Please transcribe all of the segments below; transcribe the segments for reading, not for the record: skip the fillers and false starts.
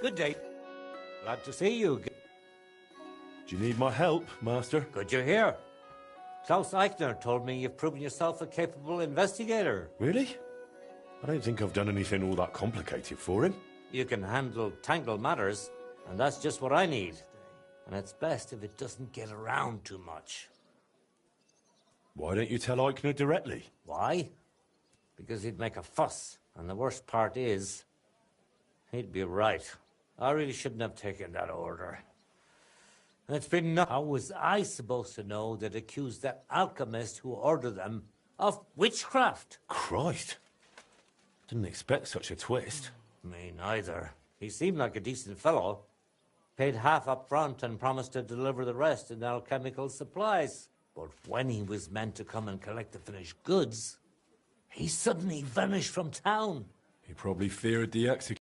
Good day. Glad to see you. Do you need my help, Master? Good you're here. Klaus Eichner told me you've proven yourself a capable investigator. Really? I don't think I've done anything all that complicated for him. You can handle tangled matters, and that's just what I need. And it's best if it doesn't get around too much. Why don't you tell Eichner directly? Why? Because he'd make a fuss, and the worst part is, he'd be right. I really shouldn't have taken that order. And it's been How was I supposed to know that accused that alchemist who ordered them of witchcraft? Christ. Didn't expect such a twist. Me neither. He seemed like a decent fellow. Paid half up front and promised to deliver the rest in alchemical supplies. But when he was meant to come and collect the finished goods, he suddenly vanished from town. He probably feared the execution.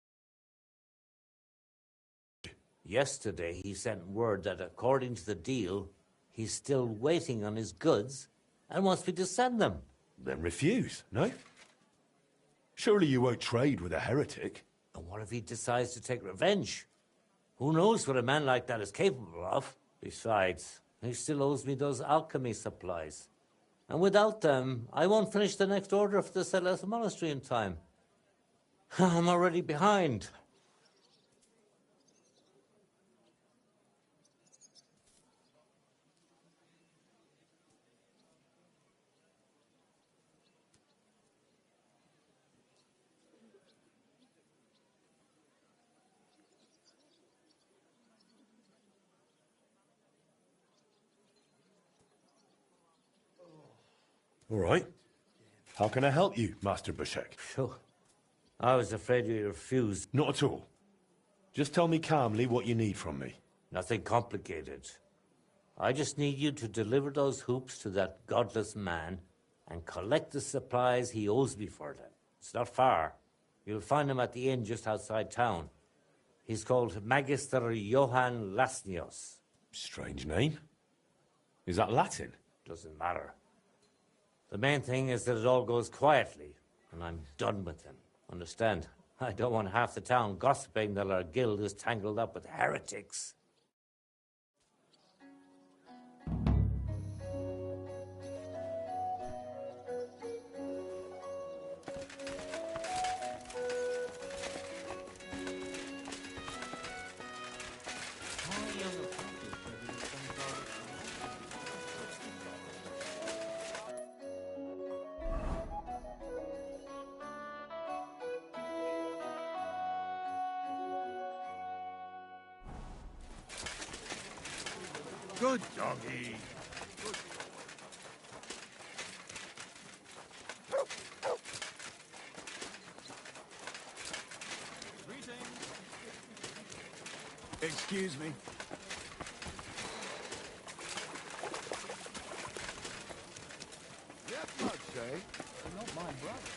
Yesterday, he sent word that according to the deal, he's still waiting on his goods and wants me to send them. Then refuse, no? Surely you won't trade with a heretic. And what if he decides to take revenge? Who knows what a man like that is capable of? Besides, he still owes me those alchemy supplies. And without them, I won't finish the next order for the Celeste Monastery in time. I'm already behind. All right. How can I help you, Master Bushek? Phew. I was afraid you'd refuse. Not at all. Just tell me calmly what you need from me. Nothing complicated. I just need you to deliver those hoops to that godless man and collect the supplies he owes me for them. It's not far. You'll find him at the inn just outside town. He's called Magister Johann Lasnios. Strange name. Is that Latin? Doesn't matter. The main thing is that it all goes quietly, and I'm done with him. Understand? I don't want half the town gossiping that our guild is tangled up with heretics. Good doggy. Excuse me. Yes, much, eh? Not my brother.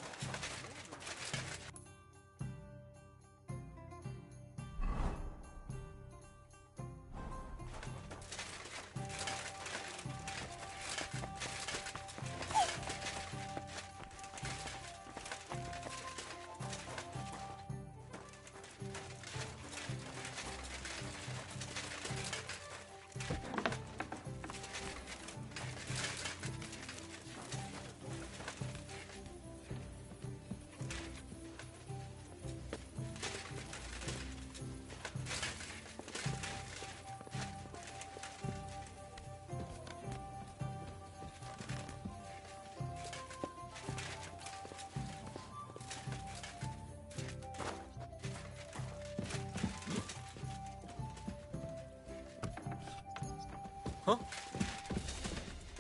Huh?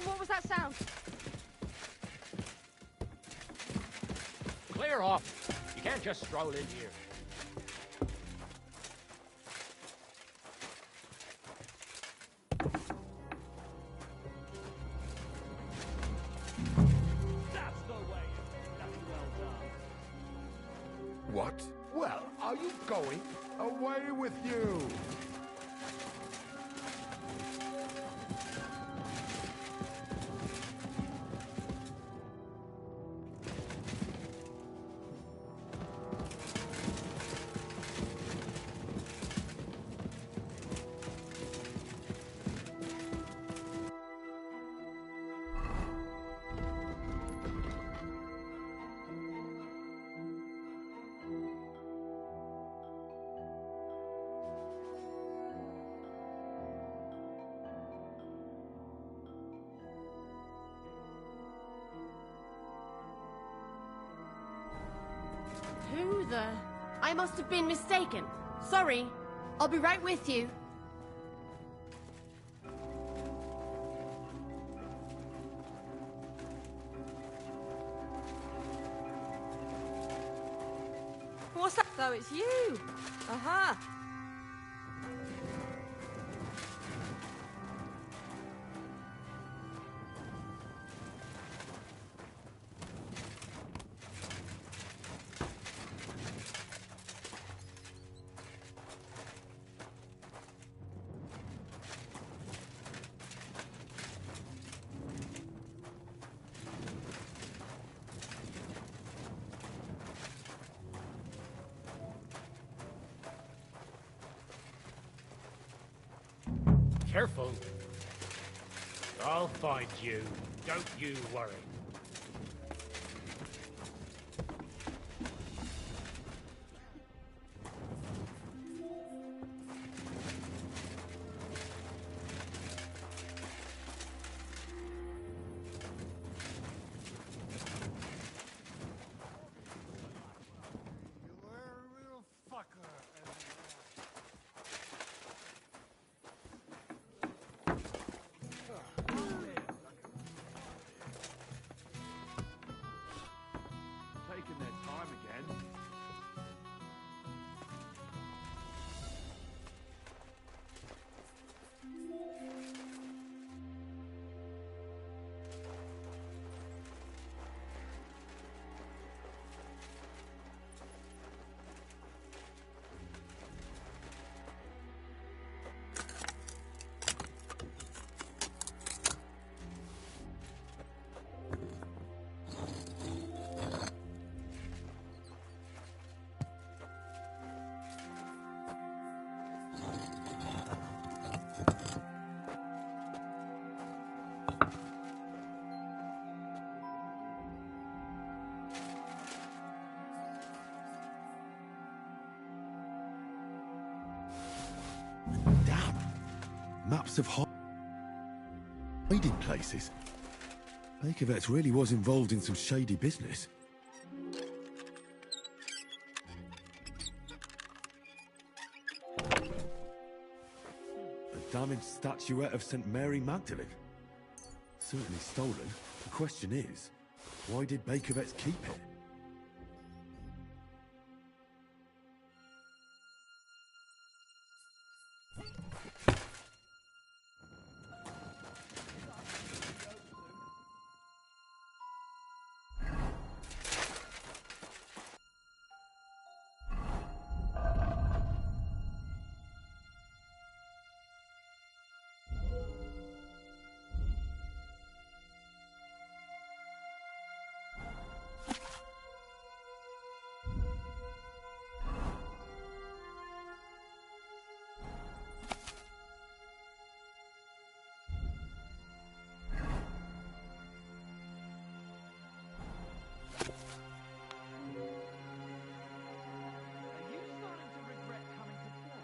What was that sound? Clear off. You can't just stroll in here. That's the way. That's well done. What? Well, are you going? Away with you! Who the... I must have been mistaken. Sorry. I'll be right with you. What's that? So it's you. Aha. Careful. I'll find you. Don't you worry. Taking their time again. Damn. Maps of hiding places. Bakervet's really was involved in some shady business. A damaged statuette of St. Mary Magdalene. Certainly stolen. The question is, why did Bakervet's keep it? Are you starting to regret coming to play?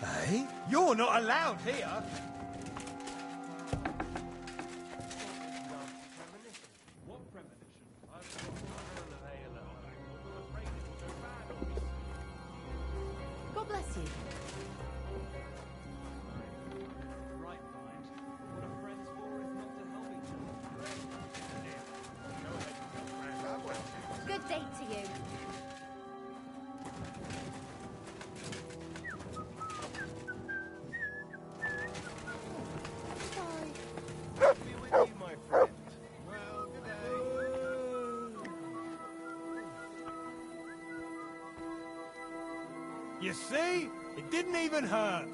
Hey? You're not allowed here! What premonition? I've got I'm afraid it will go bad on me. God bless you. Right mind. What are friends for if not to help each other? Good day to you. didn't even hurt.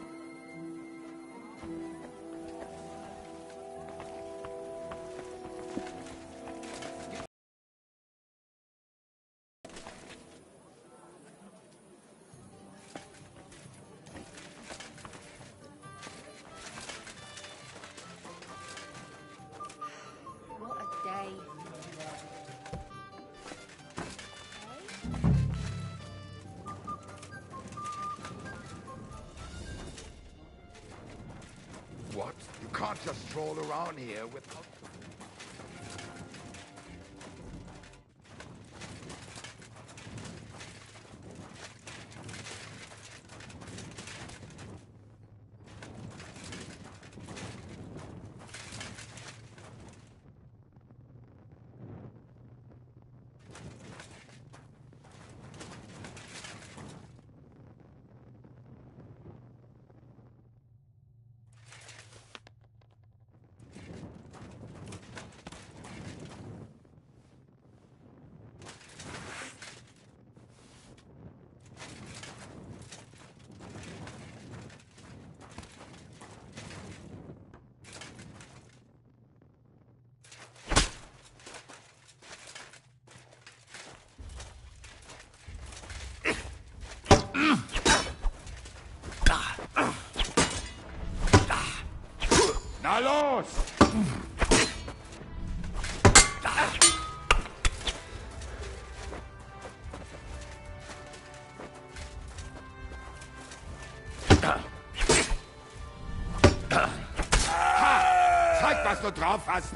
What a day. What? You can't just stroll around here without... Na los! Zeig, was du drauf hast!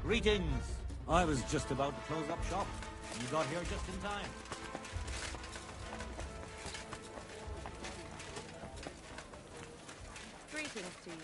Greetings. I was just about to close up shop. You got here just in time. Greetings to you.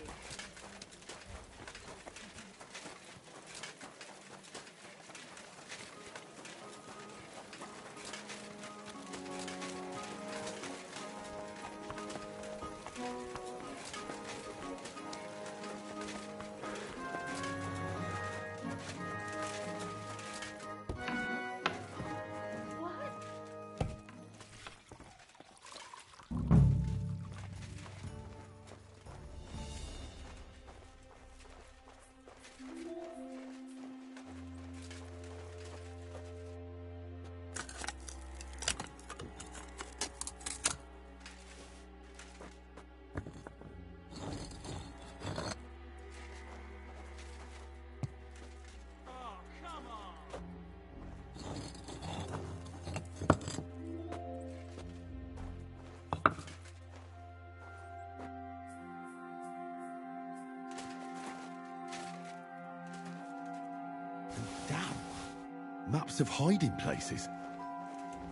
Damn. Maps of hiding places.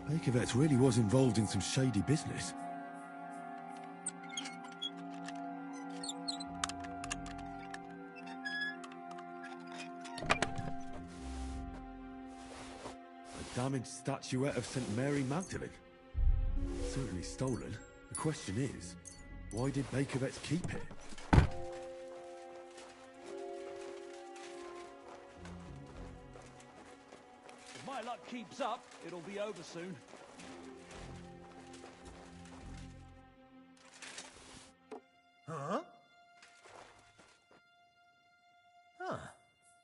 Bakervet's really was involved in some shady business. A damaged statuette of St. Mary Magdalene. Certainly stolen. The question is, why did Bakervet's keep it? If my luck keeps up, it'll be over soon. Huh? Huh.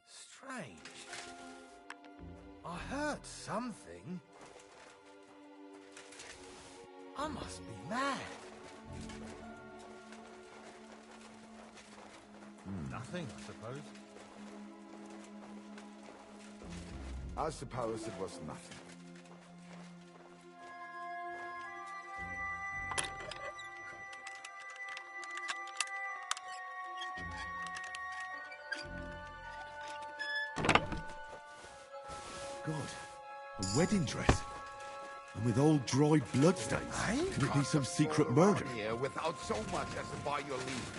Strange. I heard something. I must be mad. Nothing, I suppose. I suppose it was nothing. God, a wedding dress. And with old dry bloodstains. Could it be some secret murder? Here without so much as by your leave.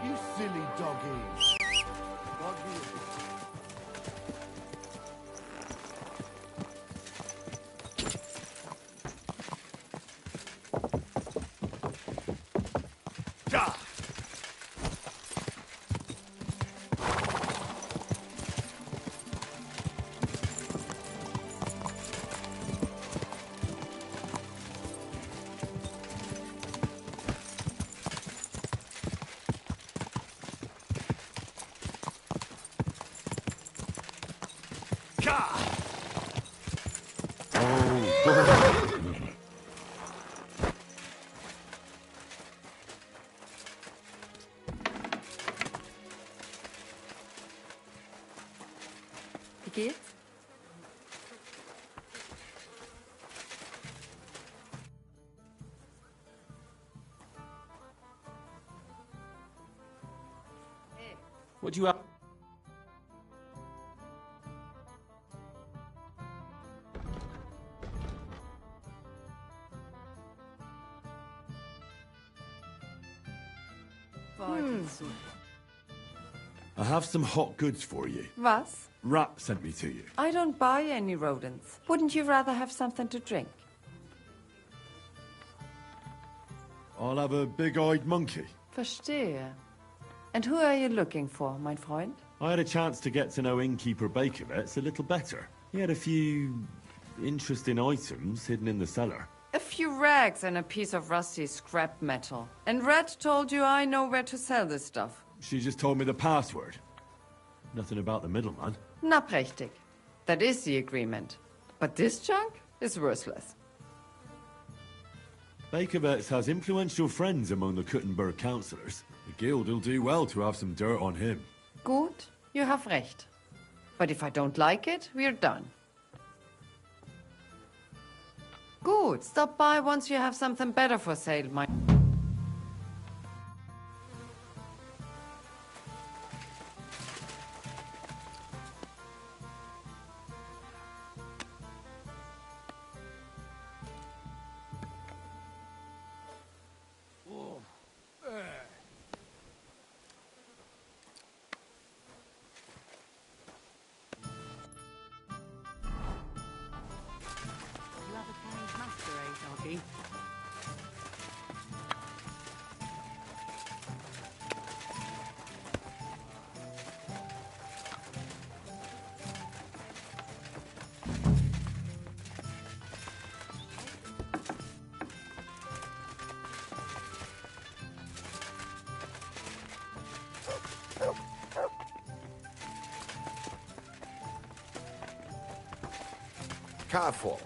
You silly doggy. Doggy. Ja! Wie geht's? What do you have? I have some hot goods for you. Was? Rat sent me to you. I don't buy any rodents. Wouldn't you rather have something to drink? I'll have a big-eyed monkey. Verstehe. And who are you looking for, mein Freund? I had a chance to get to know innkeeper Bakovets a little better. He had a few interesting items hidden in the cellar. A few rags and a piece of rusty scrap metal. And Red told you I know where to sell this stuff. She just told me the password. Nothing about the middleman. Na prächtig. That is the agreement. But this junk is worthless. Bakovets has influential friends among the Kuttenberg councillors. The guild will do well to have some dirt on him. Gut, you have recht. But if I don't like it, we're done. Good, stop by once you have something better for sale, my... Careful.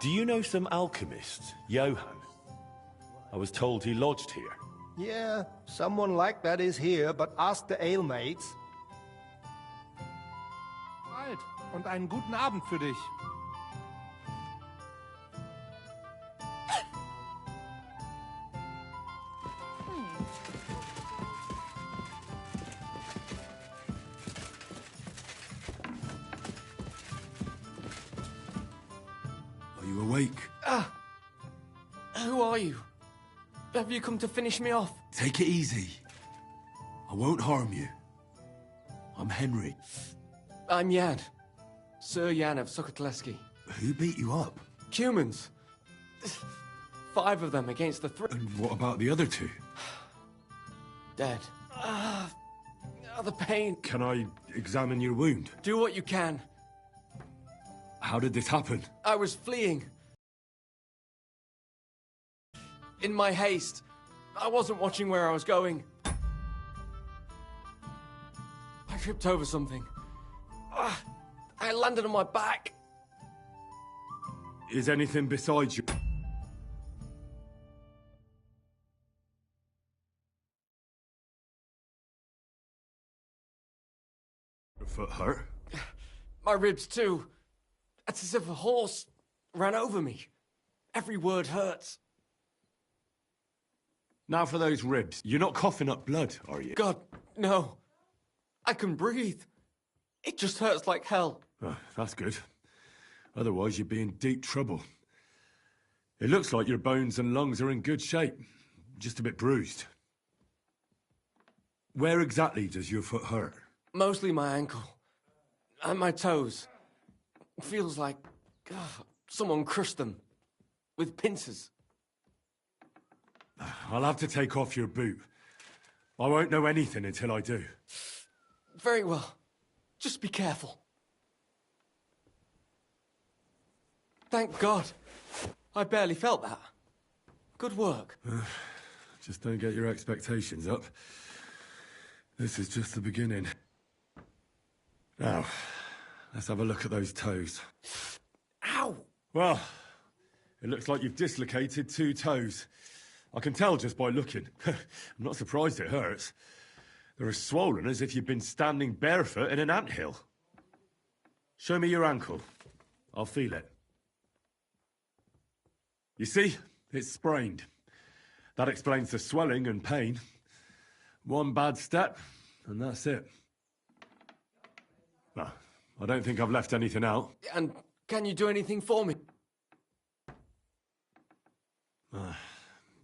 Do you know some alchemist, Johann? I was told he lodged here. Yeah, someone like that is here, but ask the ale mates. Alt und einen guten Abend für dich. Are you awake? Who are you? Have you come to finish me off? Take it easy. I won't harm you. I'm Henry. I'm Jan. Sir Jan of Sokotleski. Who beat you up? Humans. 5 of them against the 3. And what about the other 2? Dead. The pain. Can I examine your wound? Do what you can. How did this happen? I was fleeing. In my haste, I wasn't watching where I was going. I tripped over something. I landed on my back. Is anything besides you? Your foot hurt? My ribs too. It's as if a horse ran over me. Every word hurts. Now for those ribs. You're not coughing up blood, are you? God, no. I can breathe. It just hurts like hell. Oh, that's good. Otherwise, you'd be in deep trouble. It looks like your bones and lungs are in good shape. Just a bit bruised. Where exactly does your foot hurt? Mostly my ankle. And my toes. It feels like someone crushed them. With pincers. I'll have to take off your boot. I won't know anything until I do. Very well. Just be careful. Thank God. I barely felt that. Good work. Just don't get your expectations up. This is just the beginning. Now, let's have a look at those toes. Ow! Well, it looks like you've dislocated 2 toes. I can tell just by looking. I'm not surprised it hurts. They're as swollen as if you've been standing barefoot in an anthill. Show me your ankle. I'll feel it. You see? It's sprained. That explains the swelling and pain. One bad step, and that's it. No, I don't think I've left anything out. And can you do anything for me?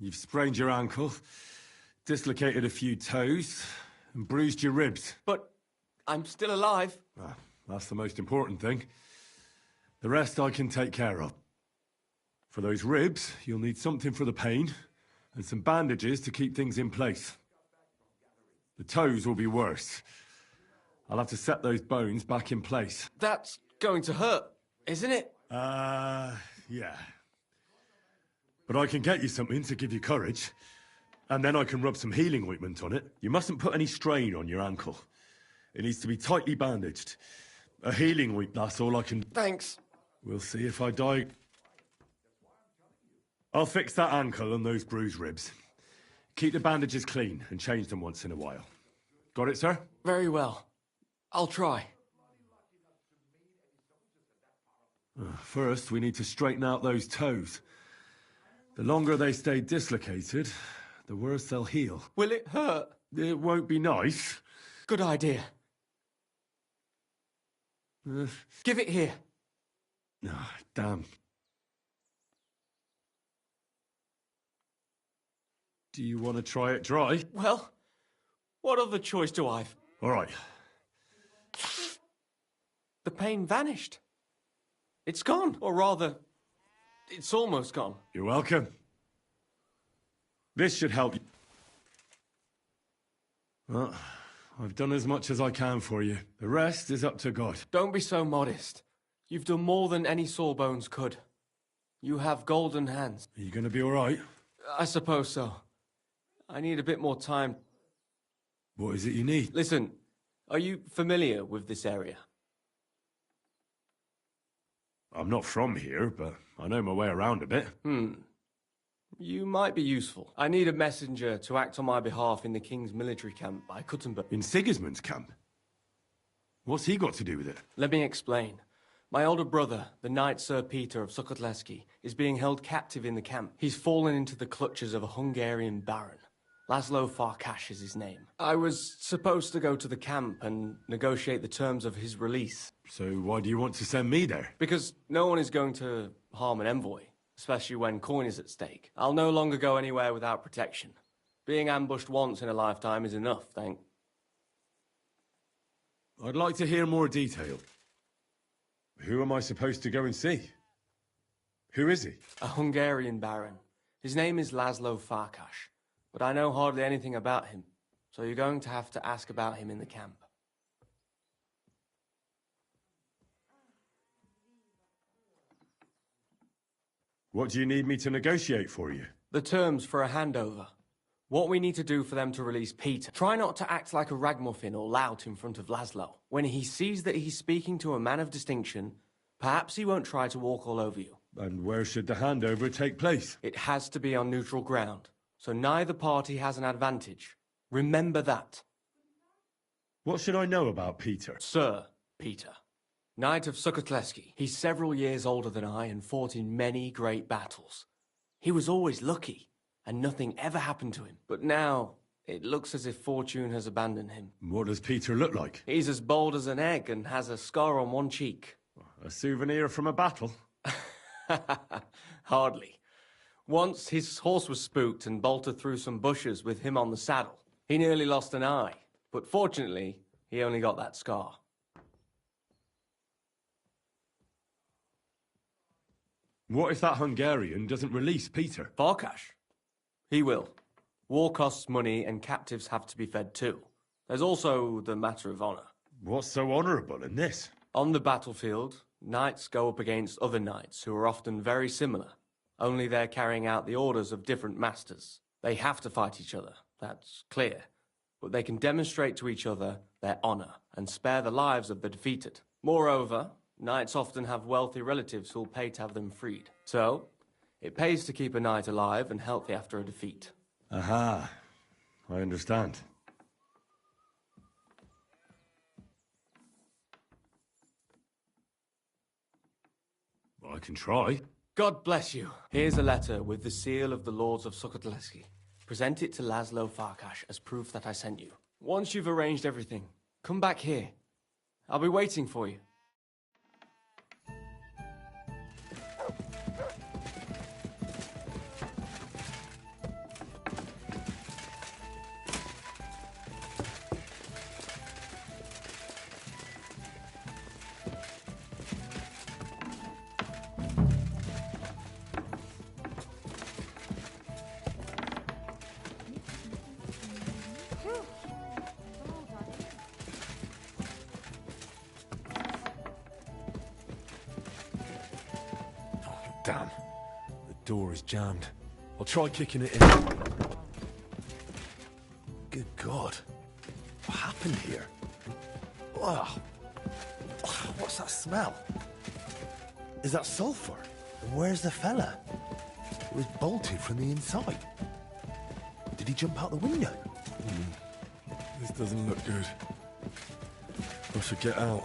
You've sprained your ankle, dislocated a few toes, and bruised your ribs. But I'm still alive. That's the most important thing. The rest I can take care of. For those ribs, you'll need something for the pain, and some bandages to keep things in place. The toes will be worse. I'll have to set those bones back in place. That's going to hurt, isn't it? Yeah. But I can get you something to give you courage. And then I can rub some healing ointment on it. You mustn't put any strain on your ankle. It needs to be tightly bandaged. A healing ointment, that's all I can... Thanks. We'll see if I die. I'll fix that ankle and those bruised ribs. Keep the bandages clean and change them once in a while. Got it, sir? Very well. I'll try. First, we need to straighten out those toes. The longer they stay dislocated, the worse they'll heal. Will it hurt? It won't be nice. Good idea. Give it here. Damn. Do you want to try it dry? Well, what other choice do I have? All right. The pain vanished. It's gone. Or rather, it's almost gone. You're welcome. This should help you. Well, I've done as much as I can for you. The rest is up to God. Don't be so modest. You've done more than any sawbones could. You have golden hands. Are you going to be all right? I suppose so. I need a bit more time. What is it you need? Listen, are you familiar with this area? I'm not from here, but I know my way around a bit. You might be useful. I need a messenger to act on my behalf in the King's military camp by Kuttenberg. In Sigismund's camp? What's he got to do with it? Let me explain. My older brother, the Knight Sir Peter of Sukotleski, is being held captive in the camp. He's fallen into the clutches of a Hungarian baron. Laszlo Farkas is his name. I was supposed to go to the camp and negotiate the terms of his release. So why do you want to send me there? Because no one is going to harm an envoy, especially when coin is at stake. I'll no longer go anywhere without protection. Being ambushed once in a lifetime is enough, I'd like to hear more detail. Who am I supposed to go and see? Who is he? A Hungarian baron. His name is Laszlo Farkas, but I know hardly anything about him, so you're going to have to ask about him in the camp. What do you need me to negotiate for you? The terms for a handover. What we need to do for them to release Peter. Try not to act like a ragamuffin or lout in front of Laszlo. When he sees that he's speaking to a man of distinction, perhaps he won't try to walk all over you. And where should the handover take place? It has to be on neutral ground, so neither party has an advantage. Remember that. What should I know about Peter? Sir Peter, Knight of Sukotleski. He's several years older than I and fought in many great battles. He was always lucky, and nothing ever happened to him. But now, it looks as if fortune has abandoned him. What does Peter look like? He's as bold as an egg and has a scar on one cheek. A souvenir from a battle? Hardly. Once his horse was spooked and bolted through some bushes with him on the saddle. He nearly lost an eye, but fortunately, he only got that scar. What if that Hungarian doesn't release Peter? Farkash? He will. War costs money and captives have to be fed too. There's also the matter of honor. What's so honorable in this? On the battlefield, knights go up against other knights who are often very similar, only they're carrying out the orders of different masters. They have to fight each other, that's clear, but they can demonstrate to each other their honor and spare the lives of the defeated. Moreover, knights often have wealthy relatives who'll pay to have them freed. So, it pays to keep a knight alive and healthy after a defeat. Aha, I understand. I can try. God bless you. Here's a letter with the seal of the Lords of Sukotleski. Present it to Laszlo Farkash as proof that I sent you. Once you've arranged everything, come back here. I'll be waiting for you. Damn. The door is jammed. I'll try kicking it in. Good God. What happened here? Wow. What's that smell? Is that sulfur? And where's the fella? It was bolted from the inside. Did he jump out the window? This doesn't look good. I should get out.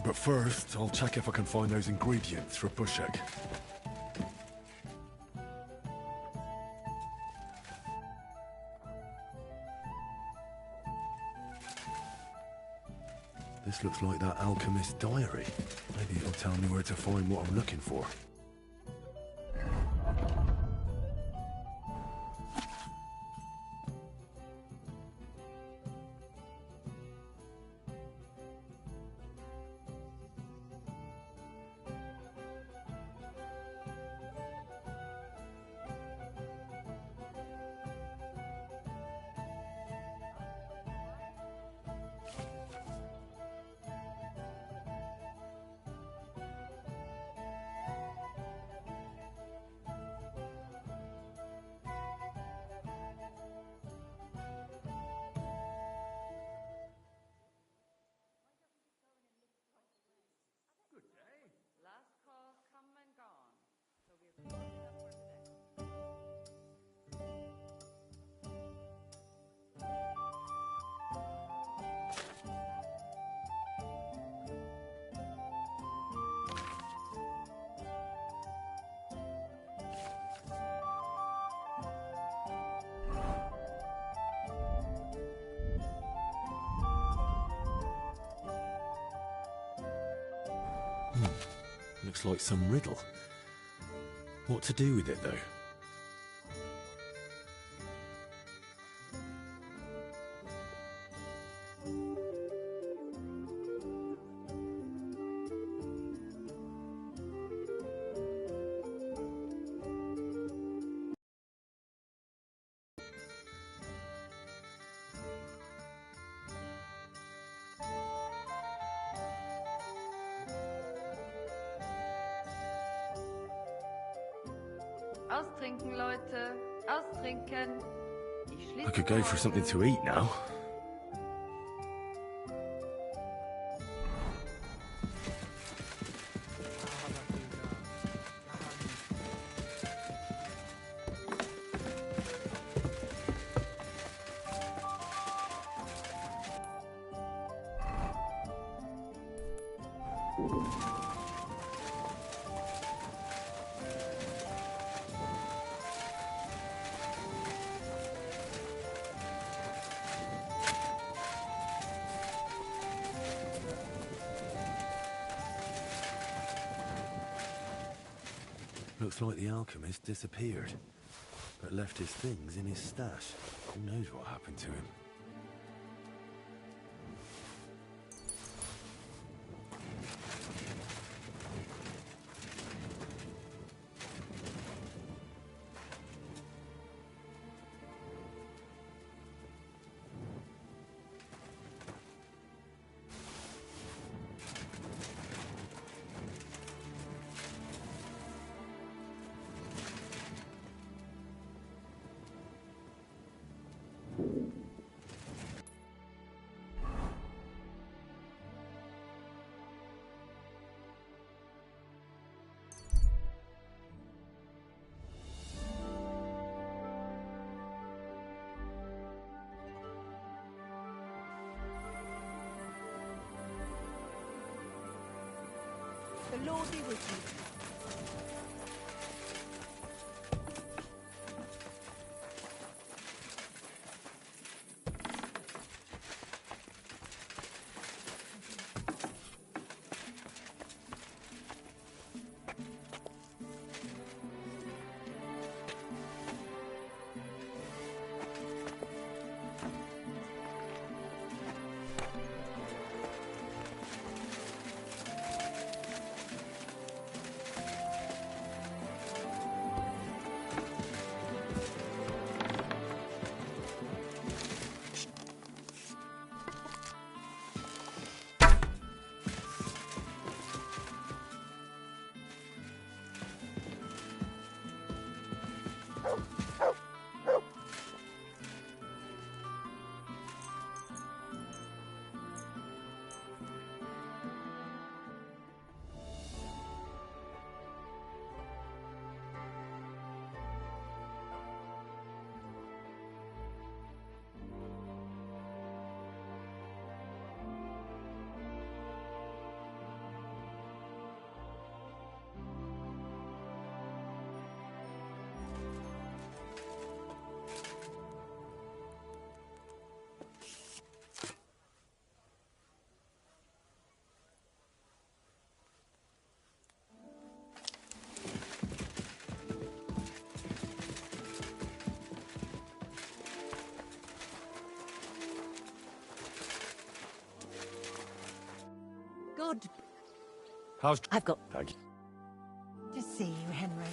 But first, I'll check if I can find those ingredients for a bush egg. This looks like that alchemist's diary. Maybe it'll tell me where to find what I'm looking for. Last call come and gone. So we're closing up for today. Looks like some riddle. What to do with it, though? Austrinken, Leute. Austrinken. I could go for something to eat now. Looks like the alchemist disappeared, but left his things in his stash. Who knows what happened to him? The Lord be with you. God, How's... I've got Thank you. to see you, Henry.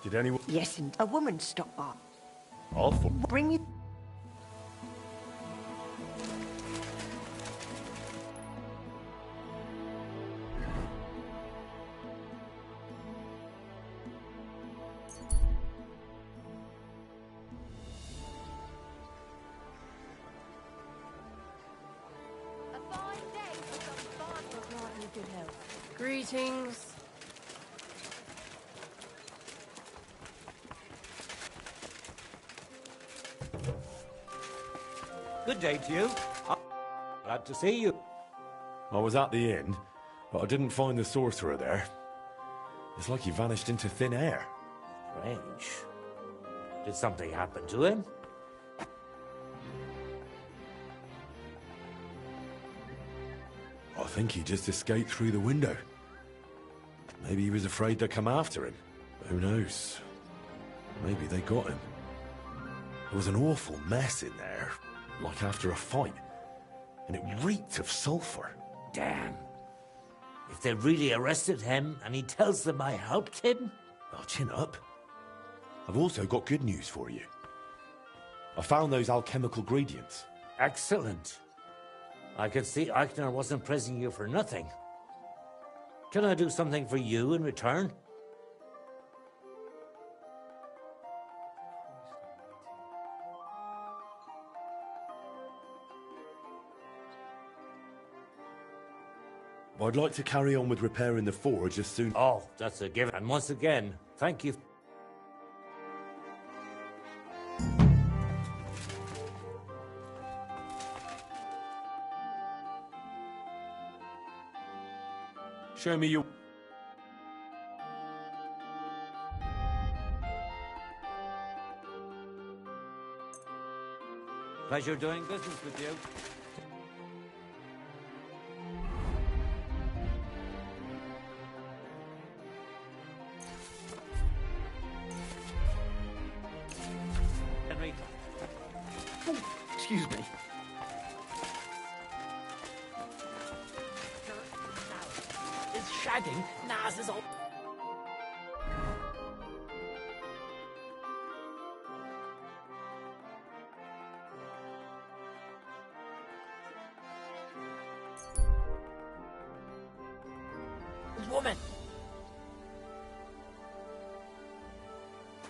Did anyone... Yes, and a woman stopped by. Awful. Bring me... A fine day for some fun. Look like you could help. Greetings. Good day to you. Glad to see you. I was at the inn, but I didn't find the sorcerer there. It's like he vanished into thin air. Strange. Did something happen to him? I think he just escaped through the window. Maybe he was afraid they'd come after him. Who knows? Maybe they got him. There was an awful mess in there, like after a fight. And it reeked of sulphur. Damn. If they really arrested him and he tells them I helped him? Well, chin up. I've also got good news for you. I found those alchemical gradients. Excellent. I could see Eichner wasn't praising you for nothing. Can I do something for you in return? I'd like to carry on with repairing the forge as soon... Oh, that's a given. And once again, thank you. Show me your... Pleasure doing business with you. Henry. Excuse me. Is shagging Naz's old... woman.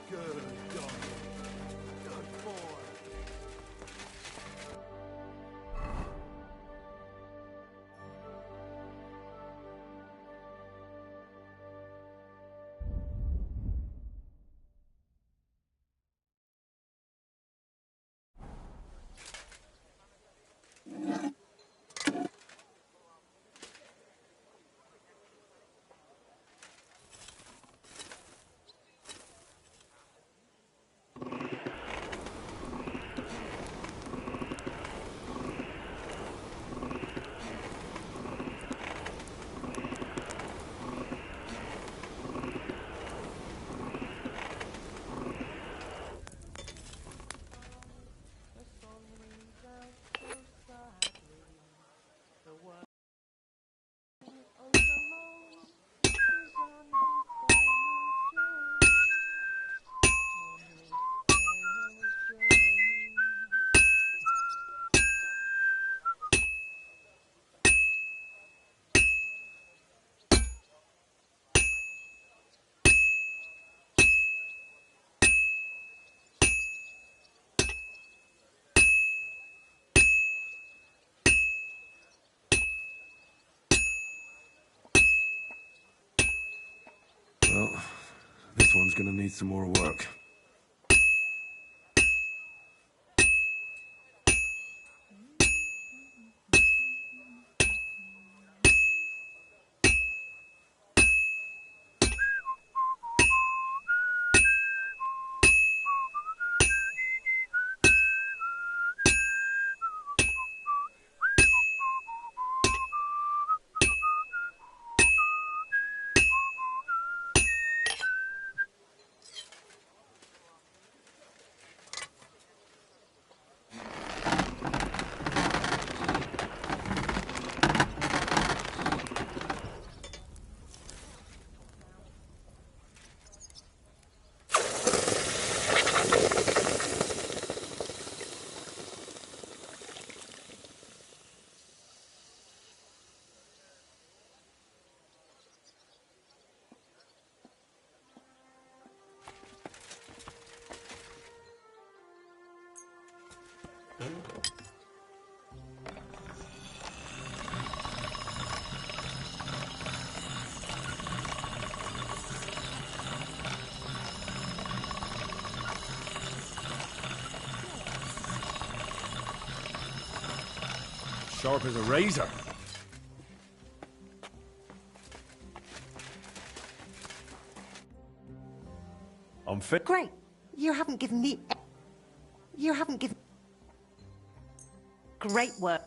Good dog. Good boy. Well, this one's gonna need some more work. Sharp as a razor. I'm fit. Great. You haven't given me... You haven't given... Great work.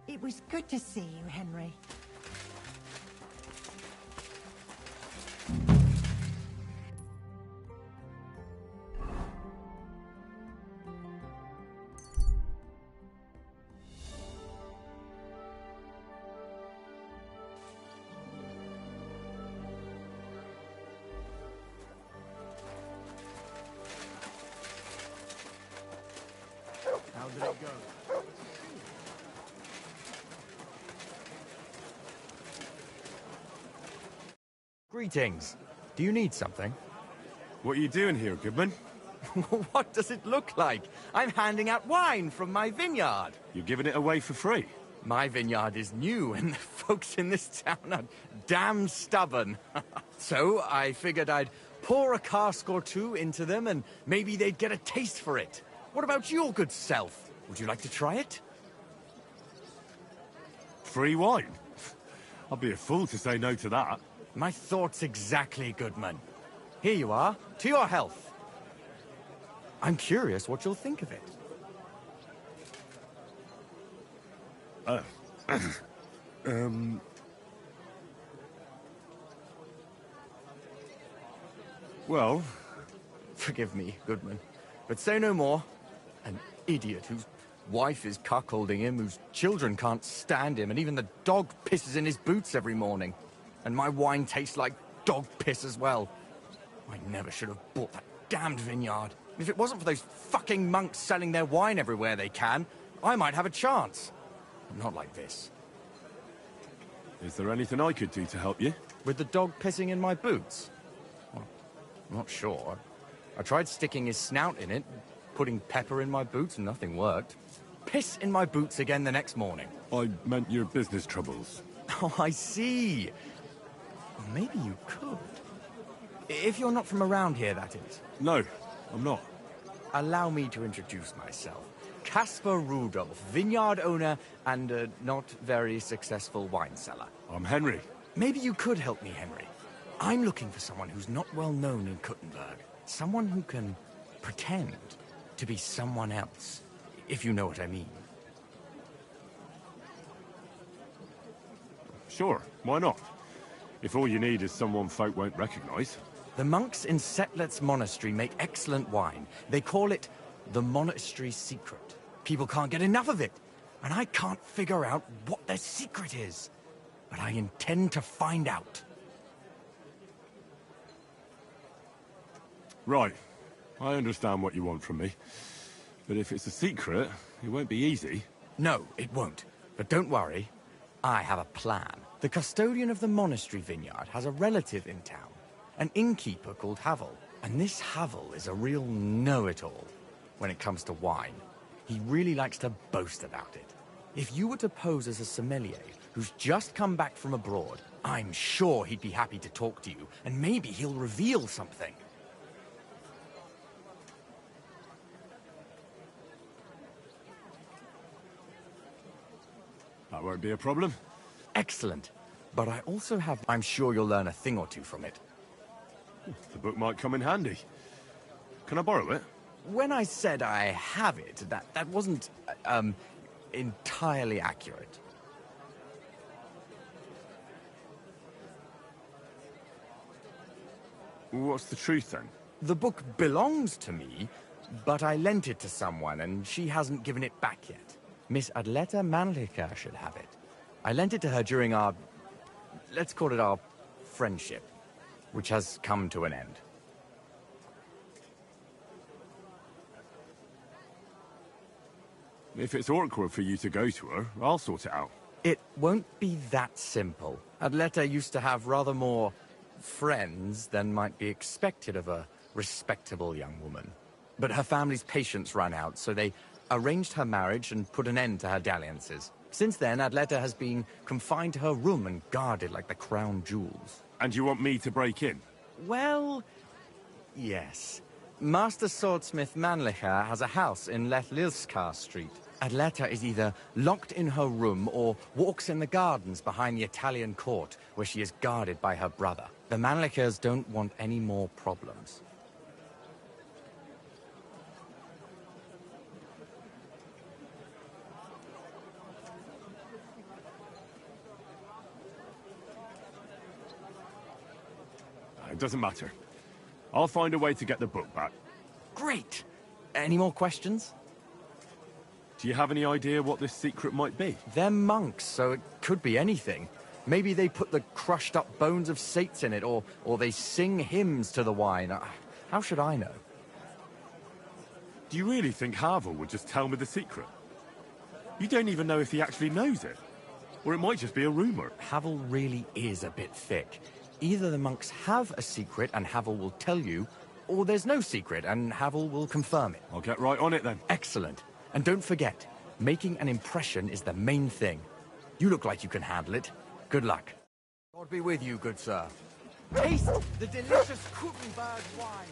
It was good to see you, Henry. How did it go? Greetings. Do you need something? What are you doing here, Goodman? What does it look like? I'm handing out wine from my vineyard. You're giving it away for free? My vineyard is new, and the folks in this town are damn stubborn. So I figured I'd pour a cask or two into them, and maybe they'd get a taste for it. What about your good self? Would you like to try it? Free wine? I'd be a fool to say no to that. My thoughts exactly, Goodman. Here you are. To your health. I'm curious what you'll think of it. Well... Forgive me, Goodman, but say no more. An idiot whose wife is cuckolding him, whose children can't stand him, and even the dog pisses in his boots every morning. And my wine tastes like dog piss as well. I never should have bought that damned vineyard. If it wasn't for those fucking monks selling their wine everywhere they can, I might have a chance. But not like this. Is there anything I could do to help you? With the dog pissing in my boots? Well, I'm not sure. I tried sticking his snout in it, putting pepper in my boots, and nothing worked. Piss in my boots again the next morning. I meant your business troubles. Oh, I see. Well, maybe you could. If you're not from around here, that is. No, I'm not. Allow me to introduce myself. Caspar Rudolph, vineyard owner and a not very successful wine seller. I'm Henry. Maybe you could help me, Henry. I'm looking for someone who's not well known in Kuttenberg. Someone who can pretend to be someone else, if you know what I mean. Sure, why not? If all you need is someone folk won't recognize. The monks in Setlet's monastery make excellent wine. They call it the monastery secret. People can't get enough of it, and I can't figure out what their secret is. But I intend to find out. Right. I understand what you want from me. But if it's a secret, it won't be easy. No, it won't. But don't worry. I have a plan. The custodian of the monastery vineyard has a relative in town, an innkeeper called Havel. And this Havel is a real know-it-all when it comes to wine. He really likes to boast about it. If you were to pose as a sommelier who's just come back from abroad, I'm sure he'd be happy to talk to you, and maybe he'll reveal something. That won't be a problem. Excellent. But I also have... I'm sure you'll learn a thing or two from it. The book might come in handy. Can I borrow it? When I said I have it, that wasn't, entirely accurate. What's the truth, then? The book belongs to me, but I lent it to someone, and she hasn't given it back yet. Miss Adleta Manlicher should have it. I lent it to her during our... let's call it our friendship, which has come to an end. If it's awkward for you to go to her, I'll sort it out. It won't be that simple. Adleta used to have rather more friends than might be expected of a respectable young woman. But her family's patience ran out, so they arranged her marriage and put an end to her dalliances. Since then, Adleta has been confined to her room and guarded like the crown jewels. And you want me to break in? Well, yes. Master Swordsmith Manlicher has a house in Lethlilskar Street. Adletta is either locked in her room or walks in the gardens behind the Italian court, where she is guarded by her brother. The Mannlichers don't want any more problems. It doesn't matter. I'll find a way to get the book back. Great! Any more questions? Do you have any idea what this secret might be? They're monks, so it could be anything. Maybe they put the crushed-up bones of saints in it, or they sing hymns to the wine. How should I know? Do you really think Havel would just tell me the secret? You don't even know if he actually knows it. Or it might just be a rumor. Havel really is a bit thick. Either the monks have a secret and Havel will tell you, or there's no secret and Havel will confirm it. I'll get right on it then. Excellent. And don't forget, making an impression is the main thing. You look like you can handle it. Good luck. God be with you, good sir. Taste the delicious Kuttenberg wine.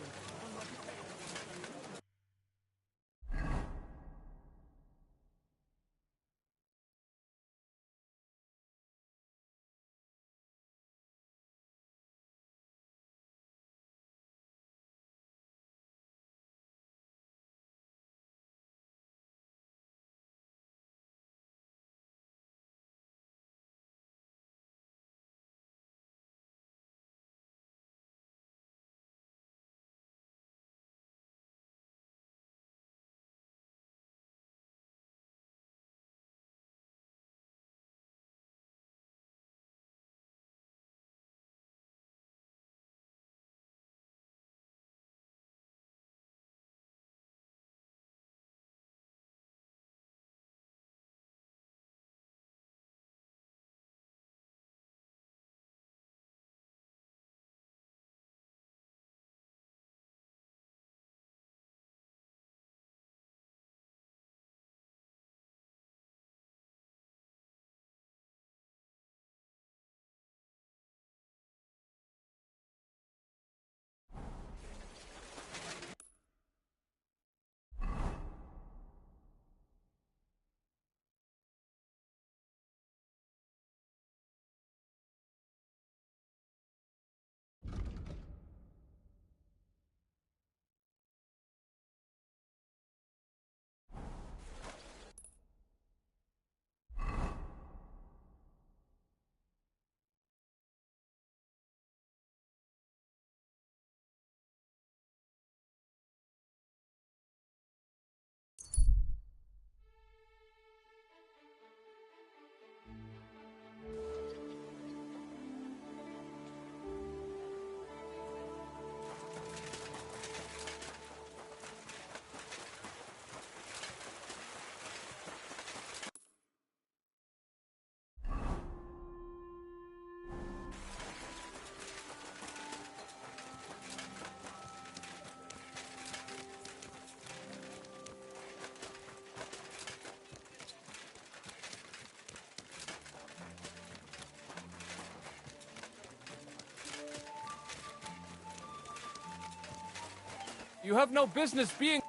You have no business being...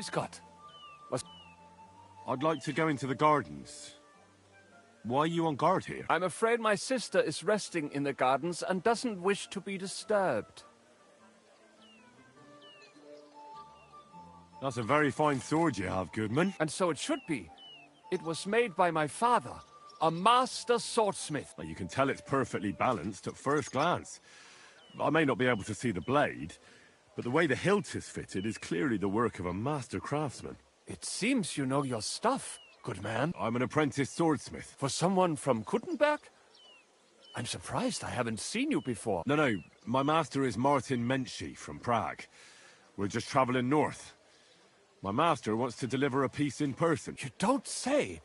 Scott. I'd like to go into the gardens. Why are you on guard here? I'm afraid my sister is resting in the gardens and doesn't wish to be disturbed. That's a very fine sword you have, Goodman. And so it should be. It was made by my father, a master swordsmith. Well, you can tell it's perfectly balanced at first glance. I may not be able to see the blade, but the way the hilt is fitted is clearly the work of a master craftsman. It seems you know your stuff, good man. I'm an apprentice swordsmith. For someone from Kuttenberg? I'm surprised I haven't seen you before. No, my master is Martin Menschy from Prague. We're just traveling north. My master wants to deliver a piece in person. You don't say.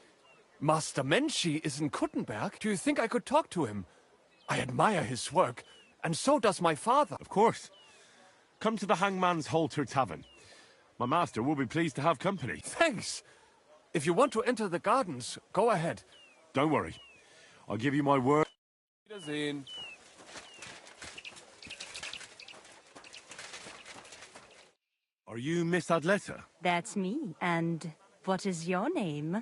Master Menschy is in Kuttenberg? Do you think I could talk to him? I admire his work, and so does my father. Of course. Come to the Hangman's Halter Tavern. My master will be pleased to have company. Thanks. If you want to enter the gardens, go ahead. Don't worry. I'll give you my word. Wiedersehen. Are you Miss Adletta? That's me. And What is your name,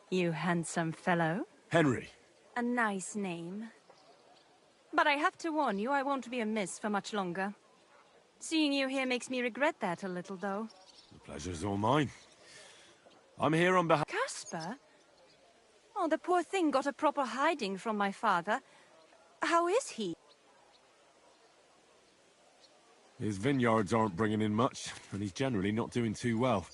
you handsome fellow? Henry. A nice name. But I have to warn you, I won't be amiss for much longer. Seeing you here makes me regret that a little, though. The pleasure's all mine. I'm here on behalf... Caspar? Oh, the poor thing got a proper hiding from my father. How is he? His vineyards aren't bringing in much, and he's generally not doing too well.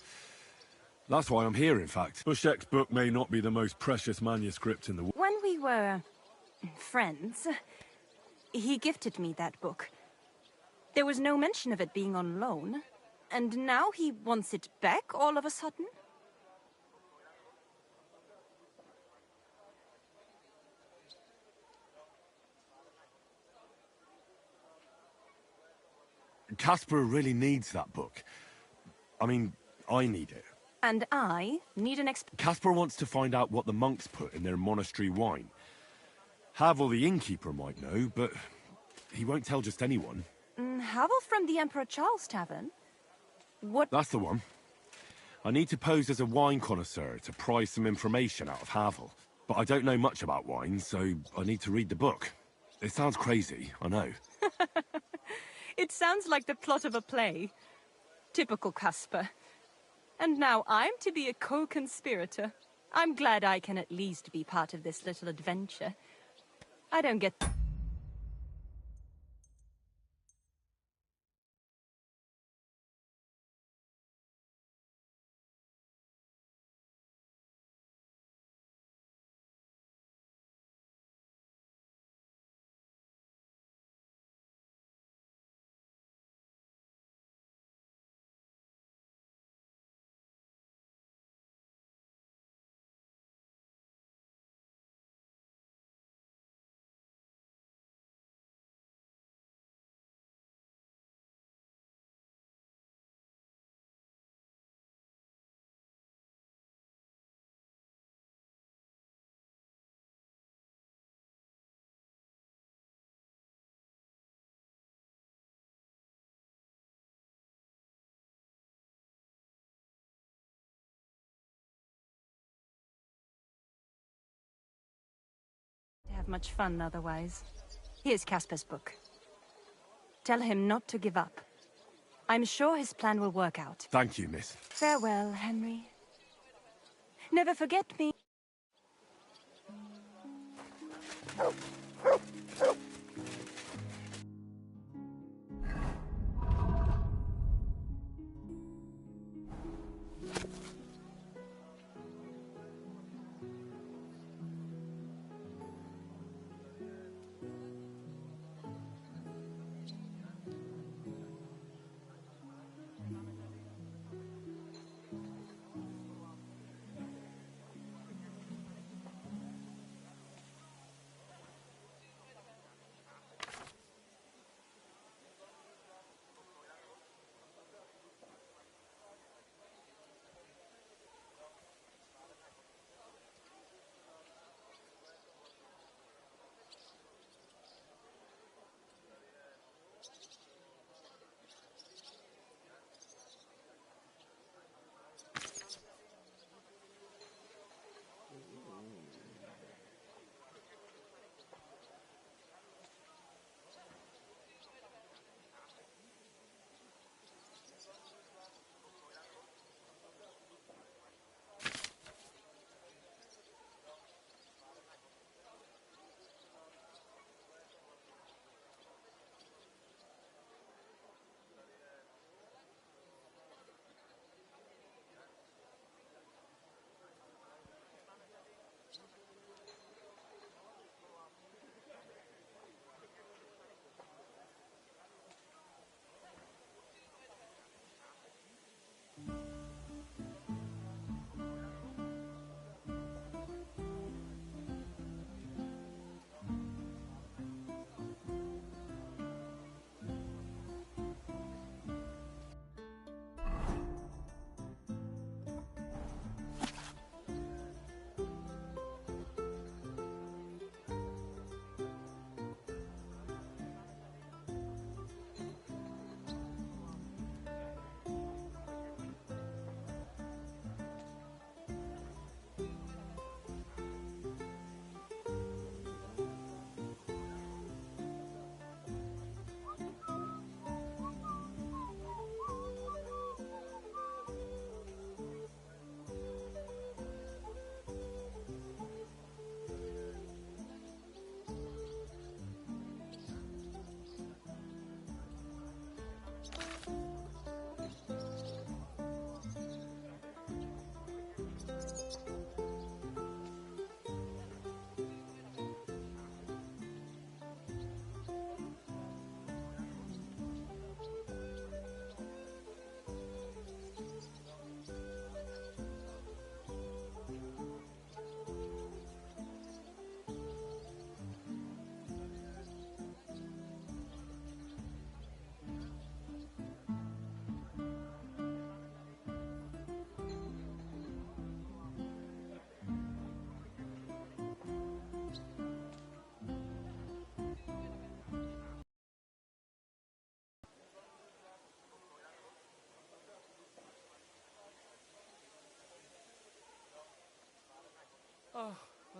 That's why I'm here, in fact. Bushek's book may not be the most precious manuscript in the world. When we were... friends, he gifted me that book. There was no mention of it being on loan. And now he wants it back all of a sudden? Caspar really needs that book. I mean, I need it. And I need an Caspar wants to find out what the monks put in their monastery wine. Havel the innkeeper might know, but he won't tell just anyone. Havel from the Emperor Charles Tavern? What? That's the one. I need to pose as a wine connoisseur to pry some information out of Havel. But I don't know much about wine, so I need to read the book. It sounds crazy, I know. It sounds like the plot of a play. Typical Caspar. And now I'm to be a co-conspirator. I'm glad I can at least be part of this little adventure. I don't get... have much fun otherwise. Here's Caspar's book. Tell him not to give up. I'm sure his plan will work out. Thank you, miss. Farewell, Henry. Never forget me.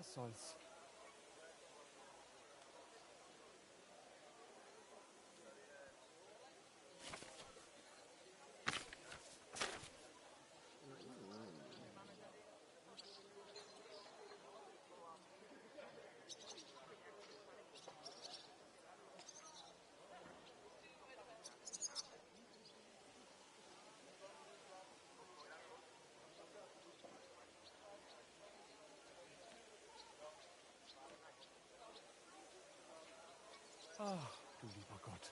Was soll's? Ach, du lieber Gott.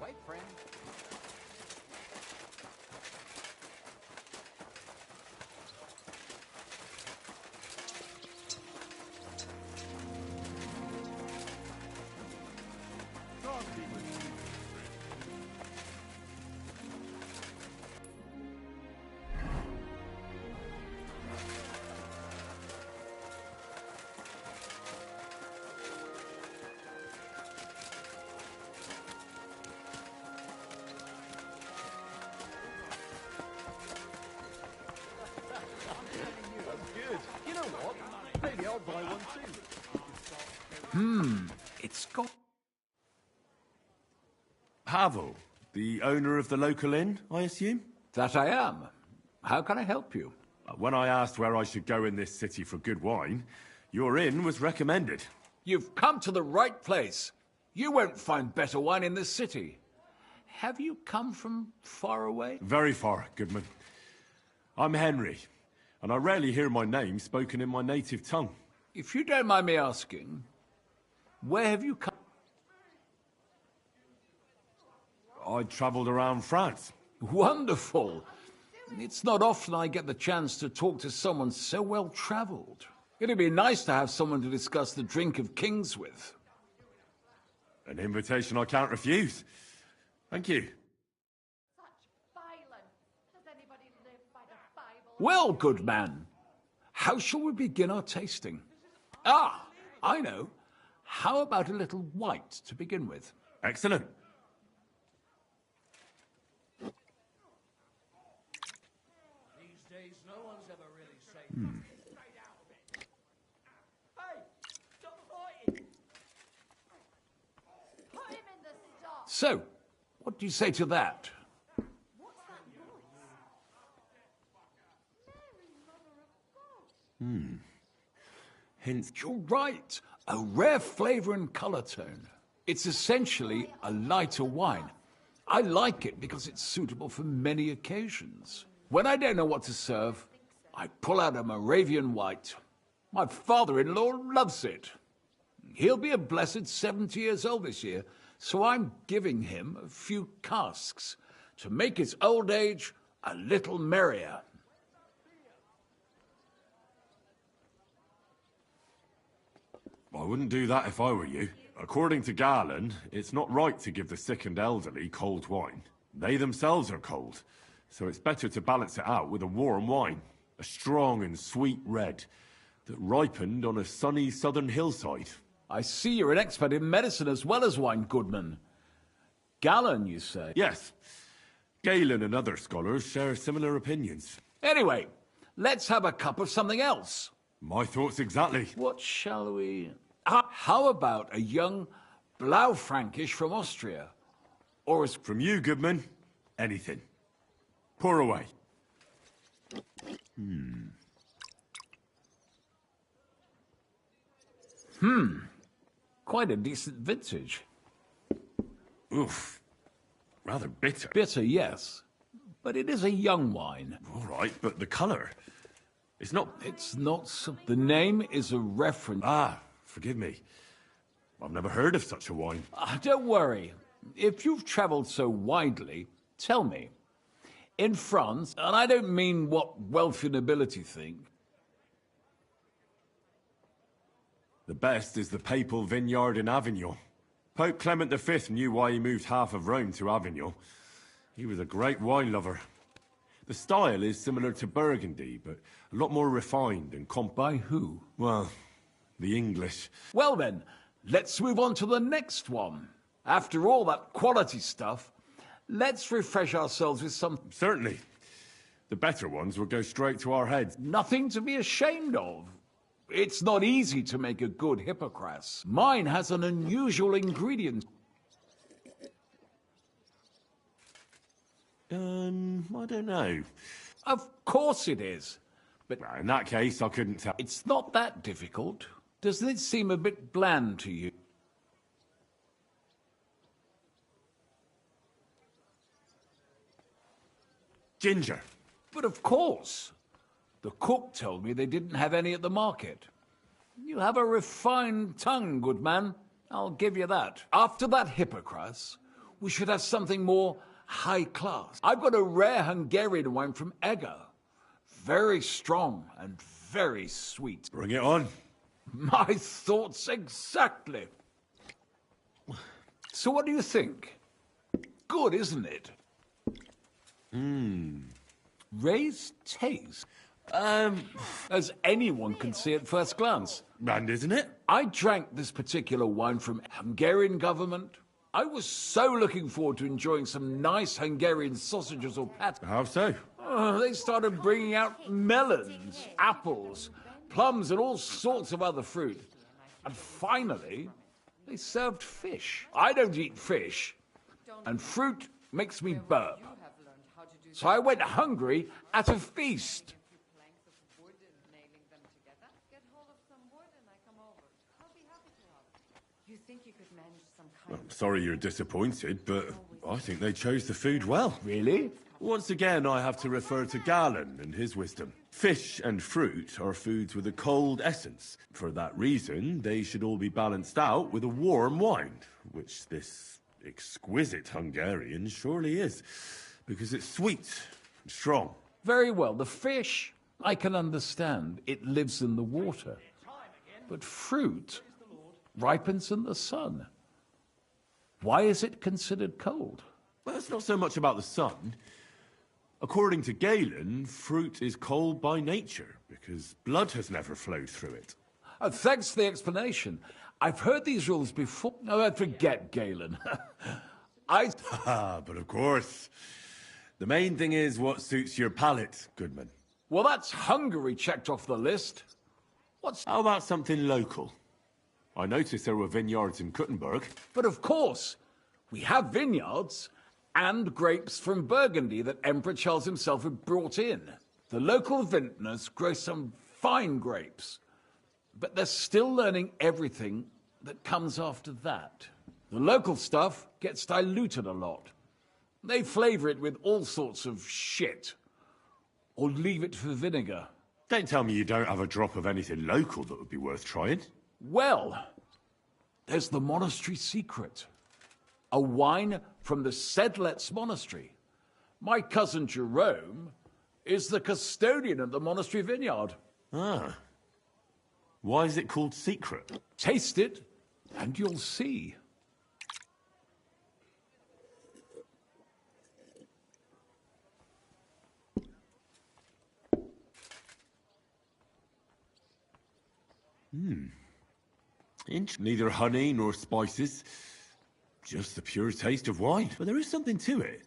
Wait, friend. Maybe I'll buy one too. It's got... Pavel, the owner of the local inn, I assume? That I am. How can I help you? When I asked where I should go in this city for good wine, your inn was recommended. You've come to the right place. You won't find better wine in this city. Have you come from far away? Very far, Goodman. I'm Henry, and I rarely hear my name spoken in my native tongue. If you don't mind me asking, where have you come? I travelled around France. Wonderful. It's not often I get the chance to talk to someone so well-travelled. It'd be nice to have someone to discuss the drink of kings with. An invitation I can't refuse. Thank you. Well, good man, how shall we begin our tasting? Ah, I know. How about a little white to begin with? Excellent. So, what do you say to that? Hints. You're right. A rare flavour and colour tone. It's essentially a lighter wine. I like it because it's suitable for many occasions. When I don't know what to serve, I pull out a Moravian white. My father-in-law loves it. He'll be a blessed 70 years old this year, so I'm giving him a few casks to make his old age a little merrier. I wouldn't do that if I were you. According to Garland, it's not right to give the sick and elderly cold wine. They themselves are cold, so it's better to balance it out with a warm wine. A strong and sweet red that ripened on a sunny southern hillside. I see you're an expert in medicine as well as wine, Goodman. Galen, you say? Yes. Galen and other scholars share similar opinions. Anyway, let's have a cup of something else. My thoughts exactly. What shall we... how about a young Blaufränkisch from Austria? Or as... From you, Goodman, anything. Pour away. Quite a decent vintage. Oof. Rather bitter. Bitter, yes. But it is a young wine. All right, but the colour... It's not... It's not... The name is a reference... Ah, forgive me. I've never heard of such a wine. Don't worry. If you've travelled so widely, tell me. In France, and I don't mean what wealthy nobility think... The best is the papal vineyard in Avignon. Pope Clement V knew why he moved half of Rome to Avignon. He was a great wine lover. The style is similar to Burgundy, but a lot more refined and By who? Well, the English. Well then, let's move on to the next one. After all that quality stuff, let's refresh ourselves with some... Certainly. The better ones will go straight to our heads. Nothing to be ashamed of. It's not easy to make a good Hippocras. Mine has an unusual ingredient. I don't know. Of course it is. But In that case, I couldn't tell. it's not that difficult. Doesn't it seem a bit bland to you? Ginger. But of course. The cook told me they didn't have any at the market. You have a refined tongue, good man. I'll give you that. After that Hippocras, we should have something more high class. I've got a rare Hungarian wine from Eger. Very strong and very sweet. Bring it on. My thoughts exactly. So what do you think? Good, isn't it? Ray's taste. As anyone can see at first glance. And isn't it? I drank this particular wine from Hungarian government. I was so looking forward to enjoying some nice Hungarian sausages or pat. How so? They started bringing out melons, apples, plums, and all sorts of other fruit. And finally, they served fish. I don't eat fish, and fruit makes me burp. So I went hungry at a feast. I'm sorry you're disappointed, but I think they chose the food well. Really? Once again, I have to refer to Galen and his wisdom. Fish and fruit are foods with a cold essence. For that reason, they should all be balanced out with a warm wine, which this Exquisite Hungarian surely is, because it's sweet and strong. Very well. The fish, I can understand. It lives in the water. But fruit ripens in the sun. Why is it considered cold? Well, it's not so much about the sun. According to Galen, fruit is cold by nature, because blood has never flowed through it. Thanks for the explanation. I've heard these rules before. No, forget Galen. But of course. The main thing is what suits your palate, Goodman. Well, that's Hungary checked off the list. How about something local? I noticed there were vineyards in Kuttenberg. But of course, we have vineyards and grapes from Burgundy that Emperor Charles himself had brought in. The local vintners grow some fine grapes, but they're still learning everything that comes after that. The local stuff gets diluted a lot. They flavor it with all sorts of shit, or leave it for vinegar. Don't tell me you don't have a drop of anything local that would be worth trying. Well, there's the monastery secret. A wine from the Sedlets Monastery. My cousin Jerome is the custodian of the monastery vineyard. Ah. Why is it called secret? Taste it, and you'll see. Neither honey nor spices. Just the pure taste of wine. But there is something to it.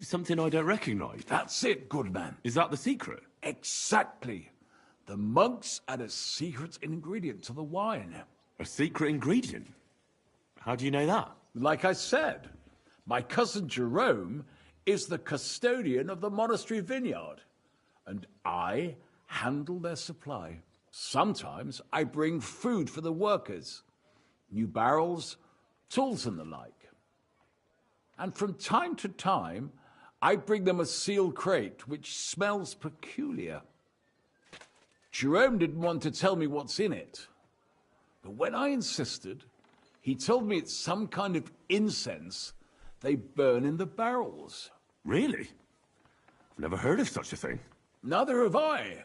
Something I don't recognize. That's it, good man. Is that the secret? Exactly. The monks add a secret ingredient to the wine. A secret ingredient? How do you know that? Like I said, my cousin Jerome is the custodian of the monastery vineyard, and I handle their supply. Sometimes I bring food for the workers, new barrels, tools and the like. And from time to time, I bring them a sealed crate which smells peculiar. Jerome didn't want to tell me what's in it, but when I insisted, he told me it's some kind of incense they burn in the barrels. Really? I've never heard of such a thing. Neither have I.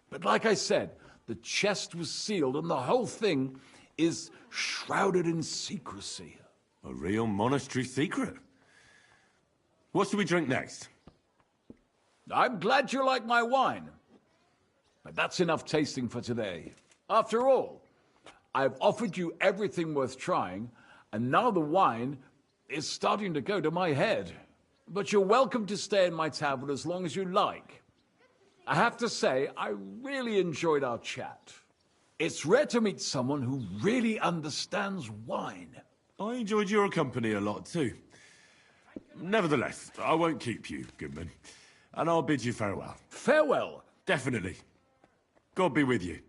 But like I said, the chest was sealed and the whole thing is shrouded in secrecy. A real monastery secret? What should we drink next? I'm glad you like my wine. But that's enough tasting for today. After all, I've offered you everything worth trying, and now the wine is starting to go to my head. But you're welcome to stay in my tavern as long as you like. I have to say, I really enjoyed our chat. It's rare to meet someone who really understands wine. I enjoyed your company a lot too. Nevertheless, I won't keep you, Goodman. And I'll bid you farewell. Farewell? Definitely. God be with you.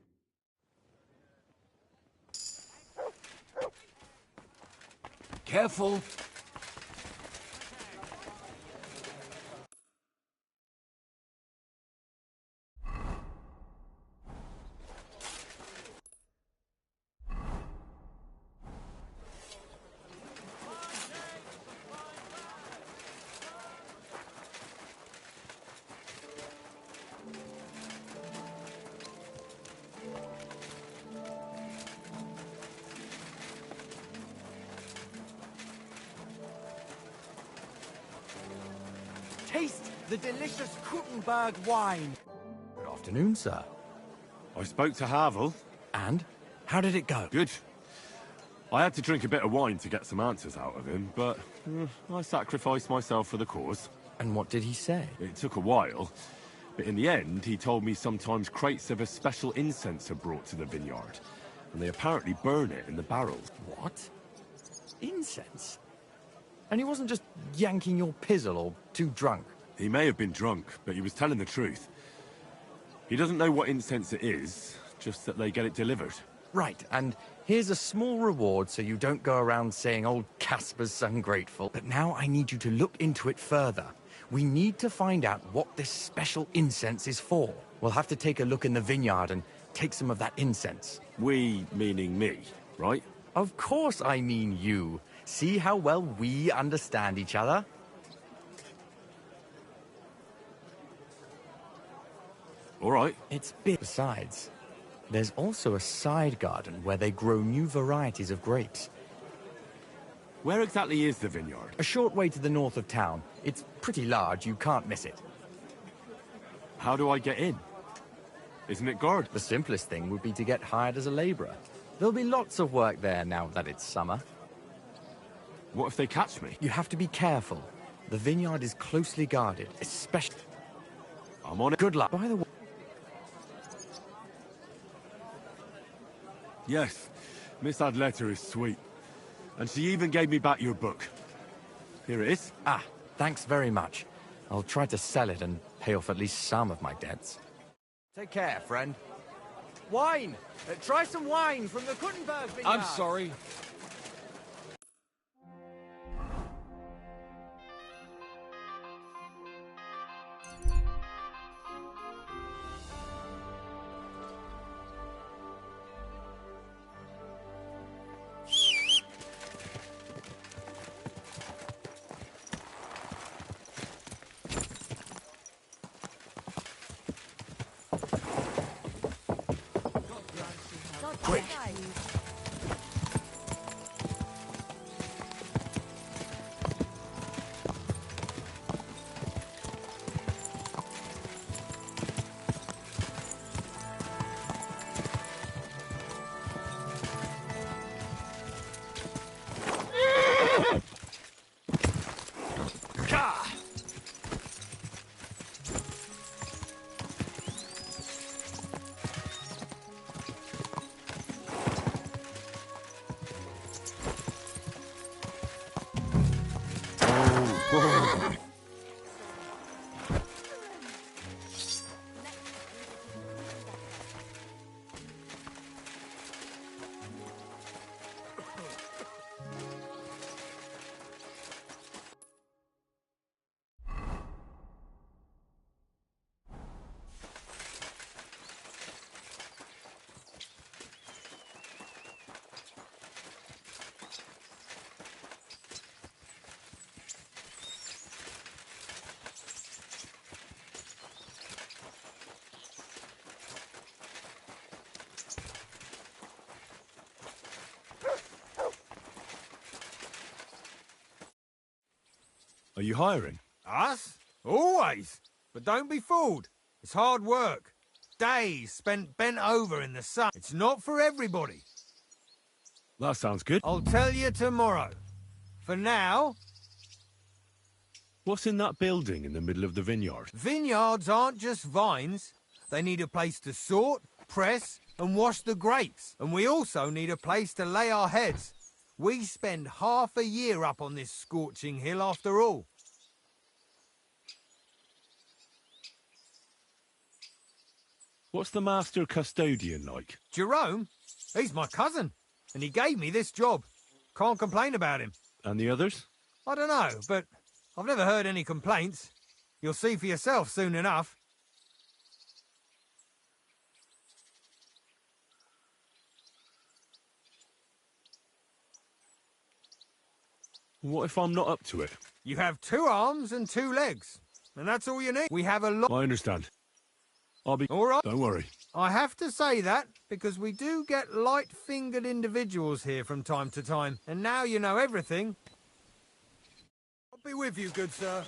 Careful. Taste the delicious Kuttenberg wine. Good afternoon, sir. I spoke to Havel. And? How did it go? Good. I had to drink a bit of wine to get some answers out of him, but I sacrificed myself for the cause. And what did he say? It took a while, but in the end, he told me sometimes crates of a special incense are brought to the vineyard, and they apparently burn it in the barrels. What? Incense? And he wasn't just yanking your pizzle or too drunk? He may have been drunk, but he was telling the truth. He doesn't know what incense it is, just that they get it delivered. Right, and here's a small reward so you don't go around saying old Casper's ungrateful. But now I need you to look into it further. We need to find out what this special incense is for. We'll have to take a look in the vineyard and take some of that incense. We, meaning me, right? Of course I mean you. See how well we understand each other? All right. It's big. Besides, there's also a side garden where they grow new varieties of grapes. Where exactly is the vineyard? A short way to the north of town. It's pretty large, you can't miss it. How do I get in? Isn't it guard? The simplest thing would be to get hired as a labourer. There'll be lots of work there now that it's summer. What if they catch me? You have to be careful. The vineyard is closely guarded, especially... I'm on it. Good luck. By the way... Yes, Miss Adletter is sweet. And she even gave me back your book. Here it is. Ah, thanks very much. I'll try to sell it and pay off at least some of my debts. Take care, friend. Wine! Try some wine from the Kuttenberg vineyard! I'm sorry. Quick! Are you hiring? Us? Always. But don't be fooled. It's hard work. Days spent bent over in the sun. It's not for everybody. That sounds good. I'll tell you tomorrow. For now... What's in that building in the middle of the vineyard? Vineyards aren't just vines. They need a place to sort, press, and wash the grapes. And we also need a place to lay our heads. We spend half a year up on this scorching hill after all. What's the master custodian like? Jerome? He's my cousin, and he gave me this job. Can't complain about him. And the others? I don't know, but I've never heard any complaints. You'll see for yourself soon enough. What if I'm not up to it? You have 2 arms and 2 legs, and that's all you need. We have a lot... I understand. I'll be... All right. Don't worry. I have to say that because we do get light-fingered individuals here from time to time, and now you know everything. I'll be with you, good sir.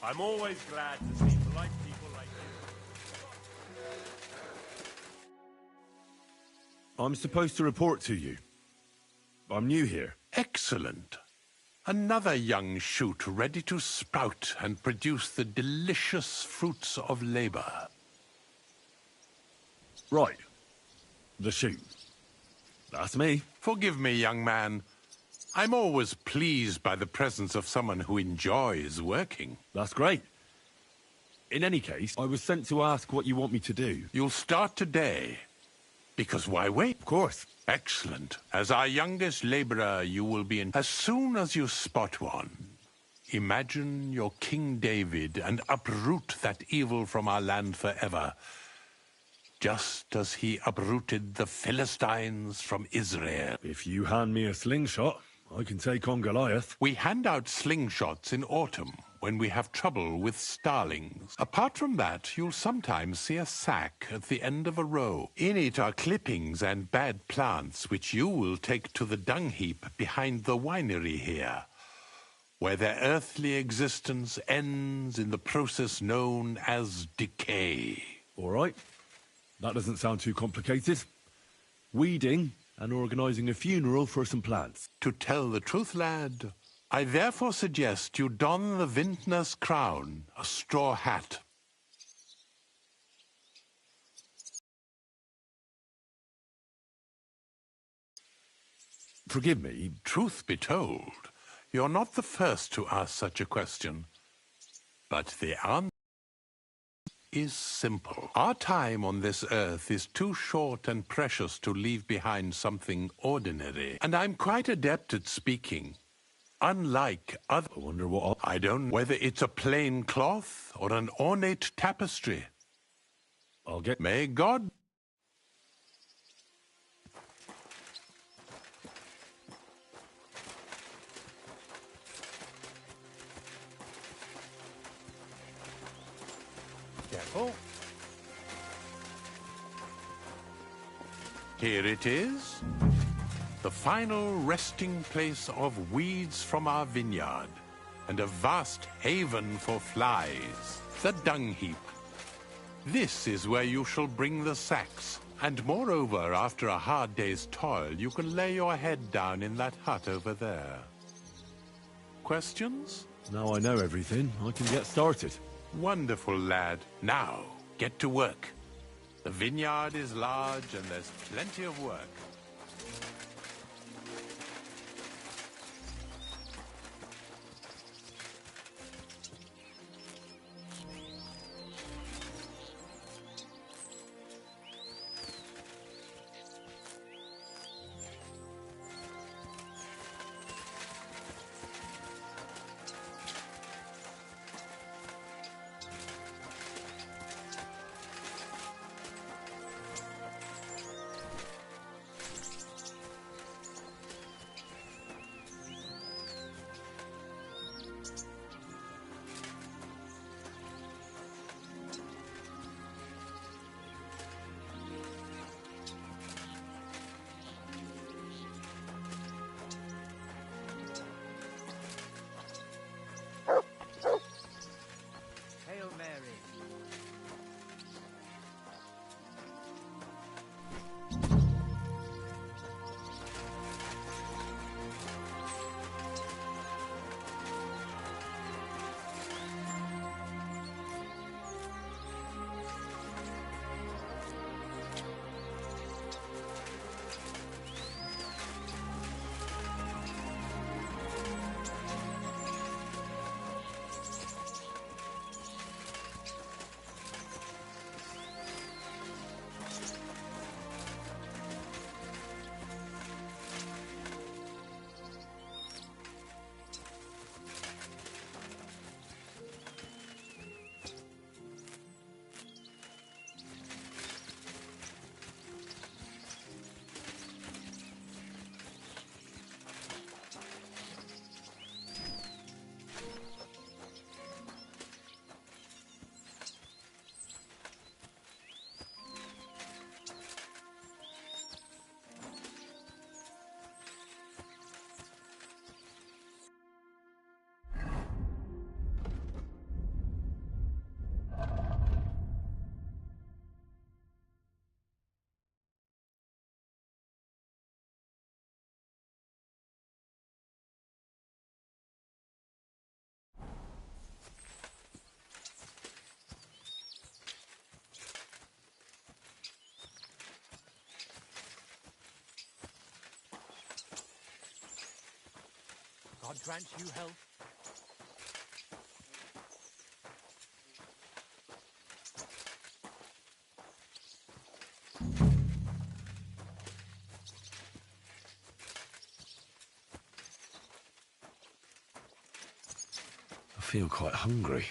I'm always glad to see polite people like you. I'm supposed to report to you. I'm new here. Excellent. Another young shoot ready to sprout and produce the delicious fruits of labor. Right. The shoot. That's me. Forgive me, young man. I'm always pleased by the presence of someone who enjoys working. That's great. In any case, I was sent to ask what you want me to do. You'll start today. Because why wait? Of course. Excellent. As our youngest laborer, you will be in... As soon as you spot one, imagine you're King David and uproot that evil from our land forever. Just as he uprooted the Philistines from Israel. If you hand me a slingshot, I can take on Goliath. We hand out slingshots in autumn when we have trouble with starlings. Apart from that, you'll sometimes see a sack at the end of a row. In it are clippings and bad plants, which you will take to the dung heap behind the winery here, where their earthly existence ends in the process known as decay. All right. That doesn't sound too complicated. Weeding and organising a funeral for some plants. To tell the truth, lad, I therefore suggest you don the vintner's crown, a straw hat. Forgive me. Truth be told, you're not the first to ask such a question. But the answer is simple. Our time on this earth is too short and precious to leave behind something ordinary. And I'm quite adept at speaking. Unlike other... I wonder what... I don't know whether it's a plain cloth or an ornate tapestry. I'll get... May God... Careful. Here it is. The final resting place of weeds from our vineyard, and a vast haven for flies, the dung heap. This is where you shall bring the sacks, and moreover, after a hard day's toil, you can lay your head down in that hut over there. Questions? Now I know everything, I can get started. Wonderful, lad. Now, get to work. The vineyard is large and there's plenty of work. Hail Mary. God grant you health. feel quite hungry.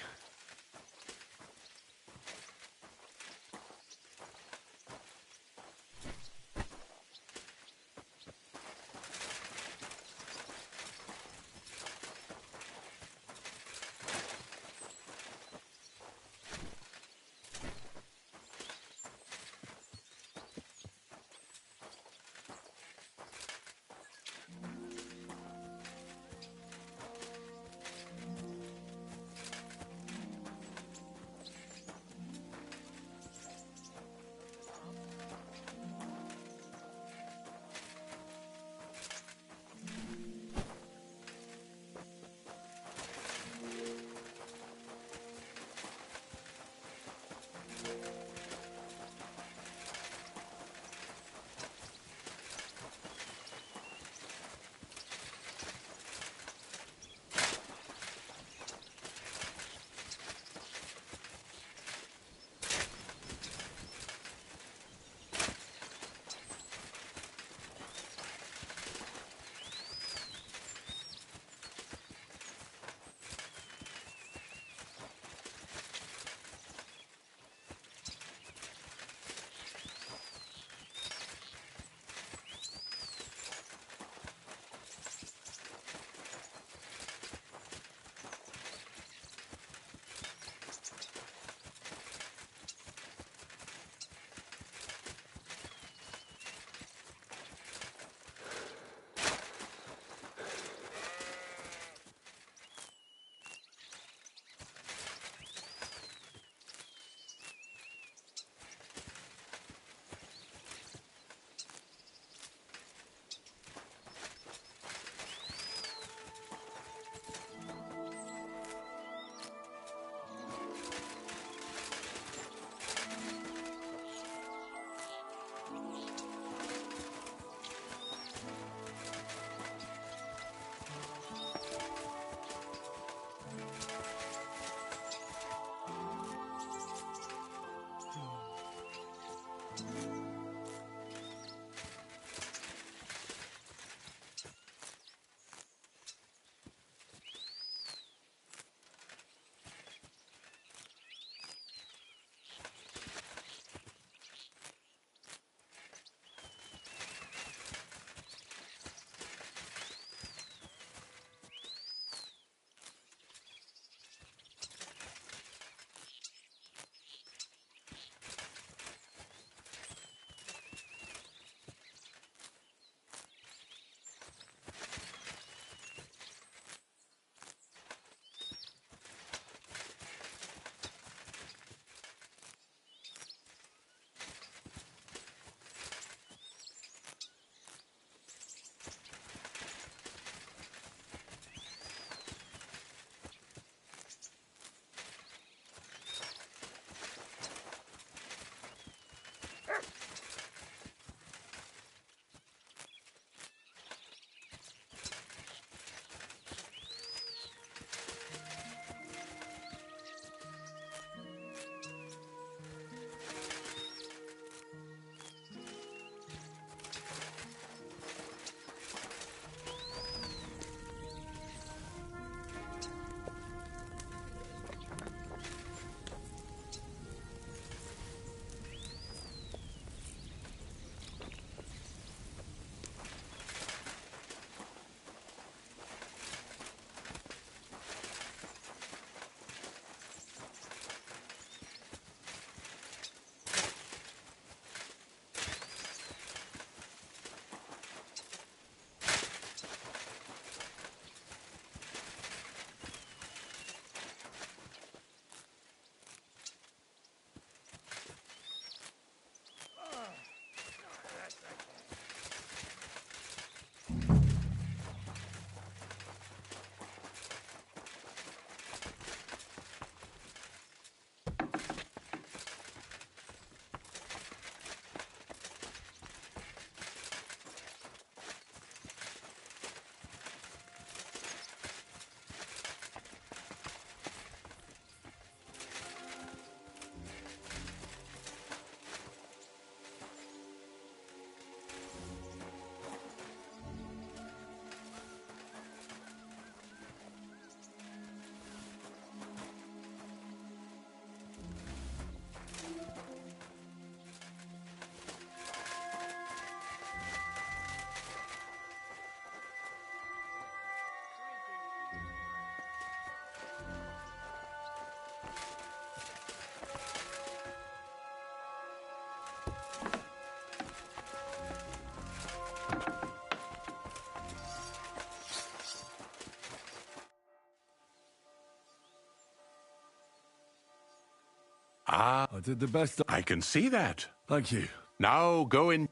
Ah, I did the best I can see that. Thank you. Now go in.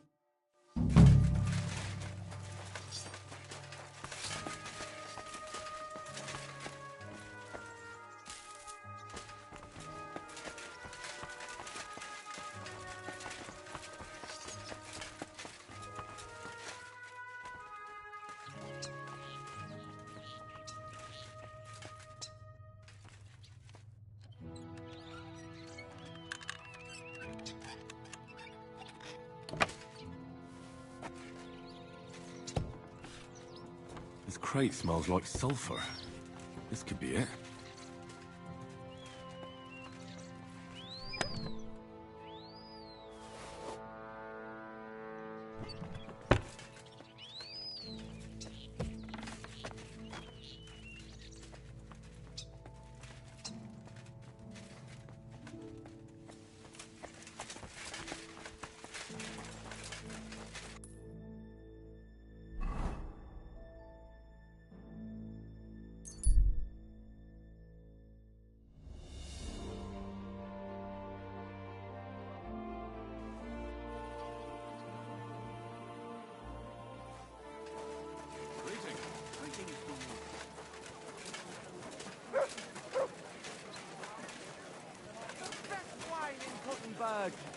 This crate smells like sulfur. This could be it.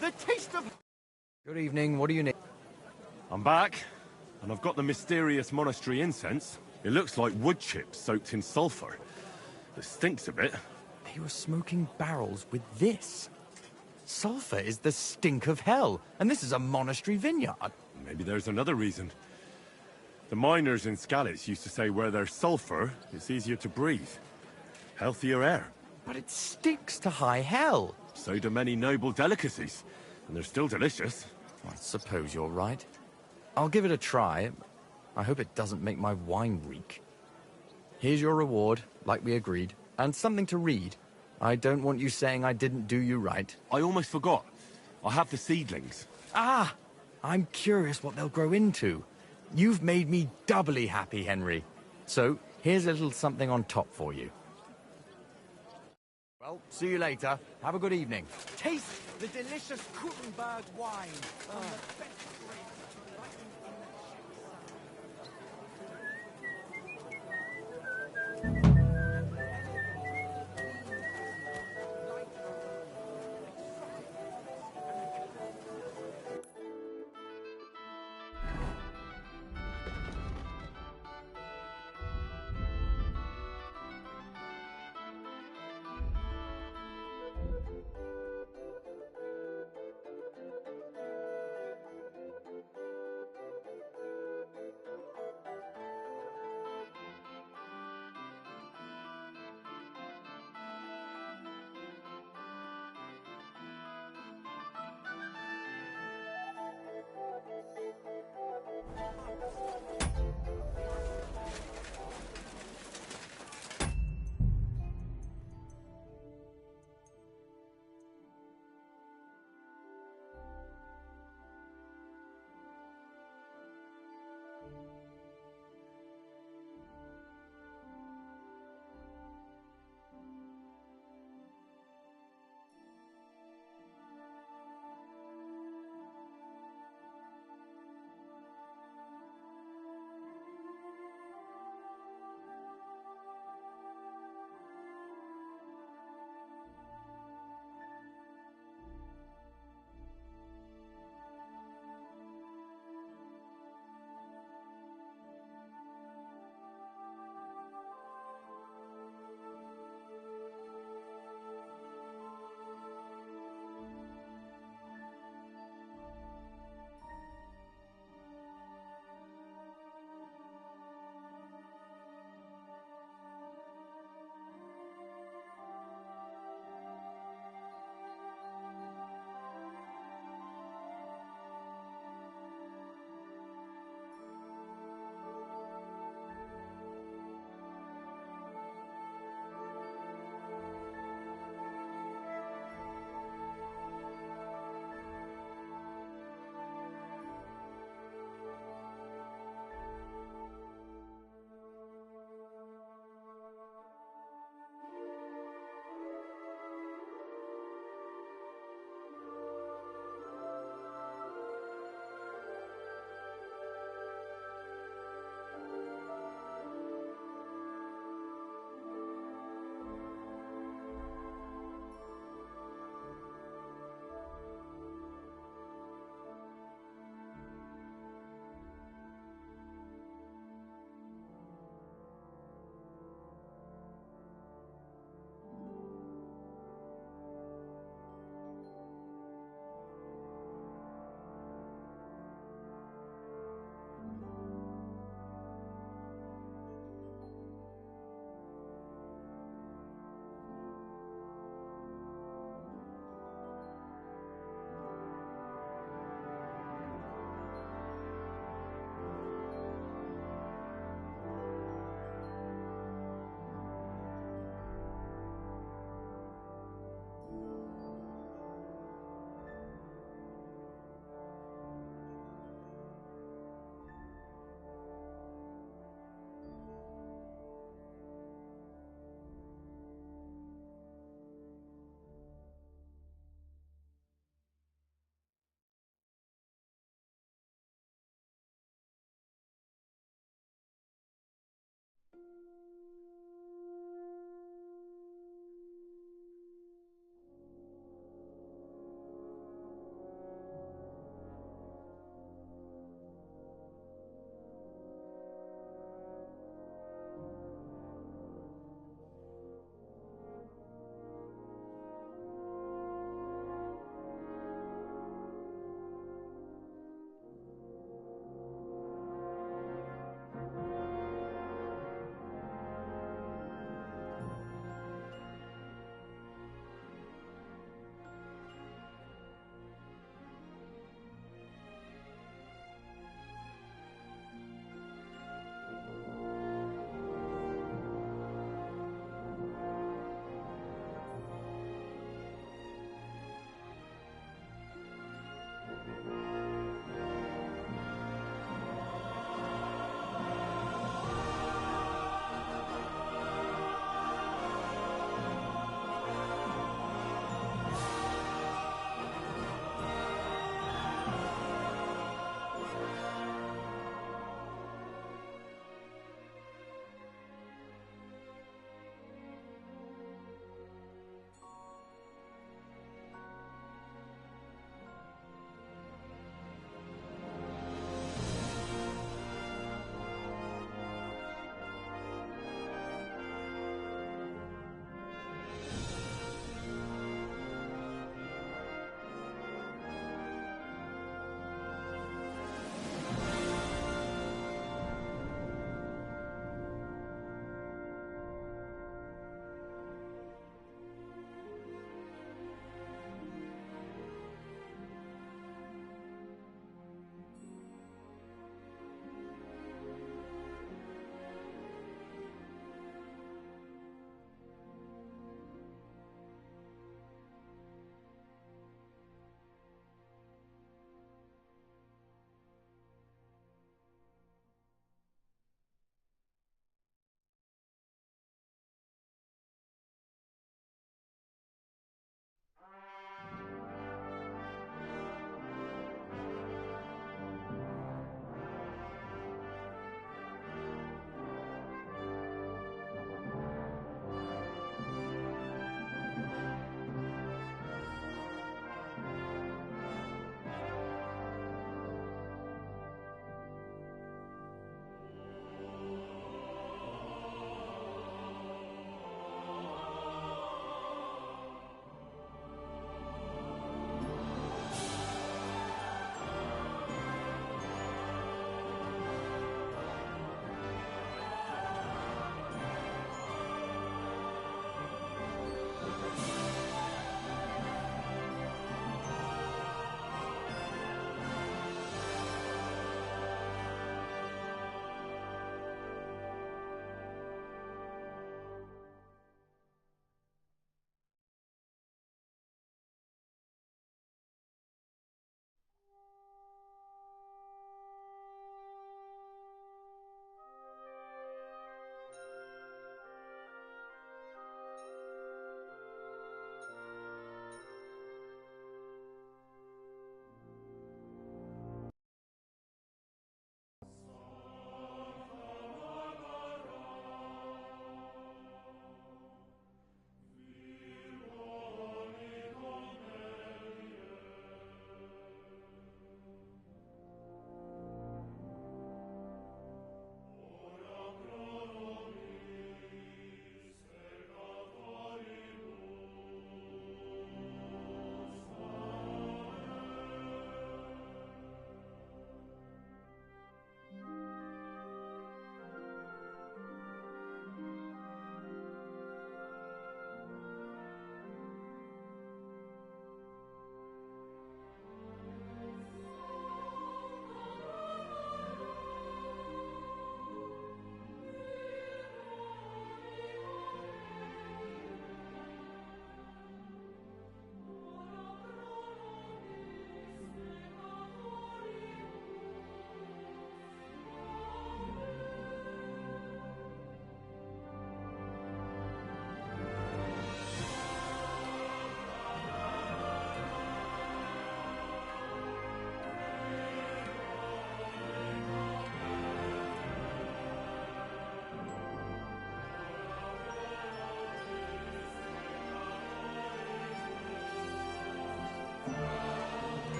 The taste of... Good evening, what do you need? I'm back, and I've got the mysterious monastery incense. It looks like wood chips soaked in sulfur. It stinks a bit. They were smoking barrels with this. Sulfur is the stink of hell, and this is a monastery vineyard. Maybe there's another reason. The miners in Skalitz used to say where there's sulfur, it's easier to breathe. Healthier air. But it stinks to high hell. So do many noble delicacies, and they're still delicious. I suppose you're right. I'll give it a try. I hope it doesn't make my wine reek. Here's your reward, like we agreed, and something to read. I don't want you saying I didn't do you right. I almost forgot. I have the seedlings. Ah! I'm curious what they'll grow into. You've made me doubly happy, Henry. So, here's a little something on top for you. Well, see you later. Have a good evening. Taste the delicious Kuttenberg wine. From the best grapes right in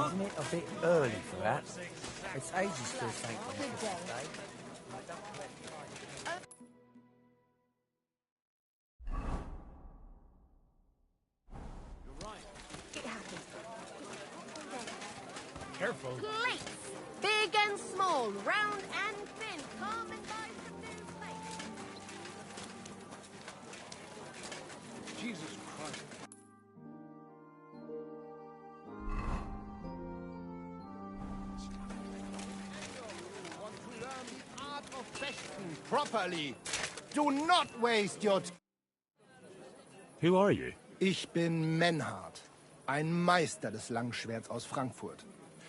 Isn't it a bit early for that? It's ages till St. Nicholas Day. Careful. Plates! Big and small, round and thin. Come and buy some new plates. Jesus Christ. Want to learn the art of fechten properly. Do not waste your time. Who are you? Ich bin Menhard, ein Meister des Langschwerts aus Frankfurt.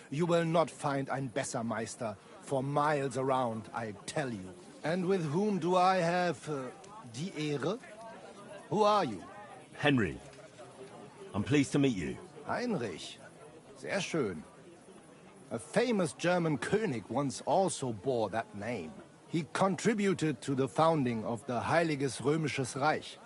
You will not find ein besser Meister for miles around, I tell you. And with whom do I have die Ehre? Who are you? Henry. I'm pleased to meet you. Heinrich. Sehr schön. A famous German König once also bore that name. He contributed to the founding of the Heiliges Römisches Reich.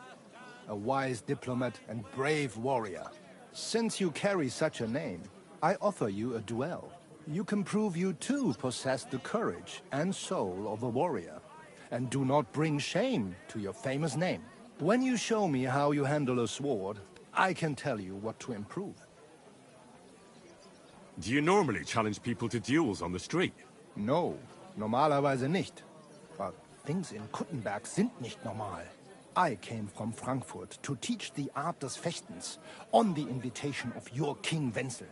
A wise diplomat and brave warrior. Since you carry such a name, I offer you a duel. You can prove you too possess the courage and soul of a warrior. And do not bring shame to your famous name. When you show me how you handle a sword, I can tell you what to improve. Do you normally challenge people to duels on the street? No, normalerweise nicht. But things in Kuttenberg sind nicht normal. I came from Frankfurt to teach the art des Fechtens on the invitation of your King Wenzel.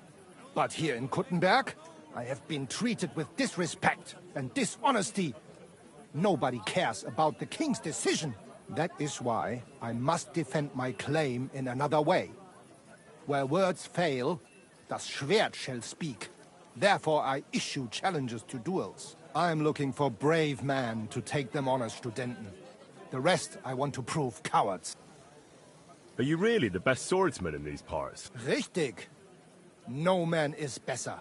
But here in Kuttenberg, I have been treated with disrespect and dishonesty. Nobody cares about the king's decision. That is why I must defend my claim in another way. Where words fail, das Schwert shall speak. Therefore I issue challenges to duels. I am looking for brave men to take them on as Studenten. The rest I want to prove cowards. Are you really the best swordsman in these parts? Richtig. No man is besser.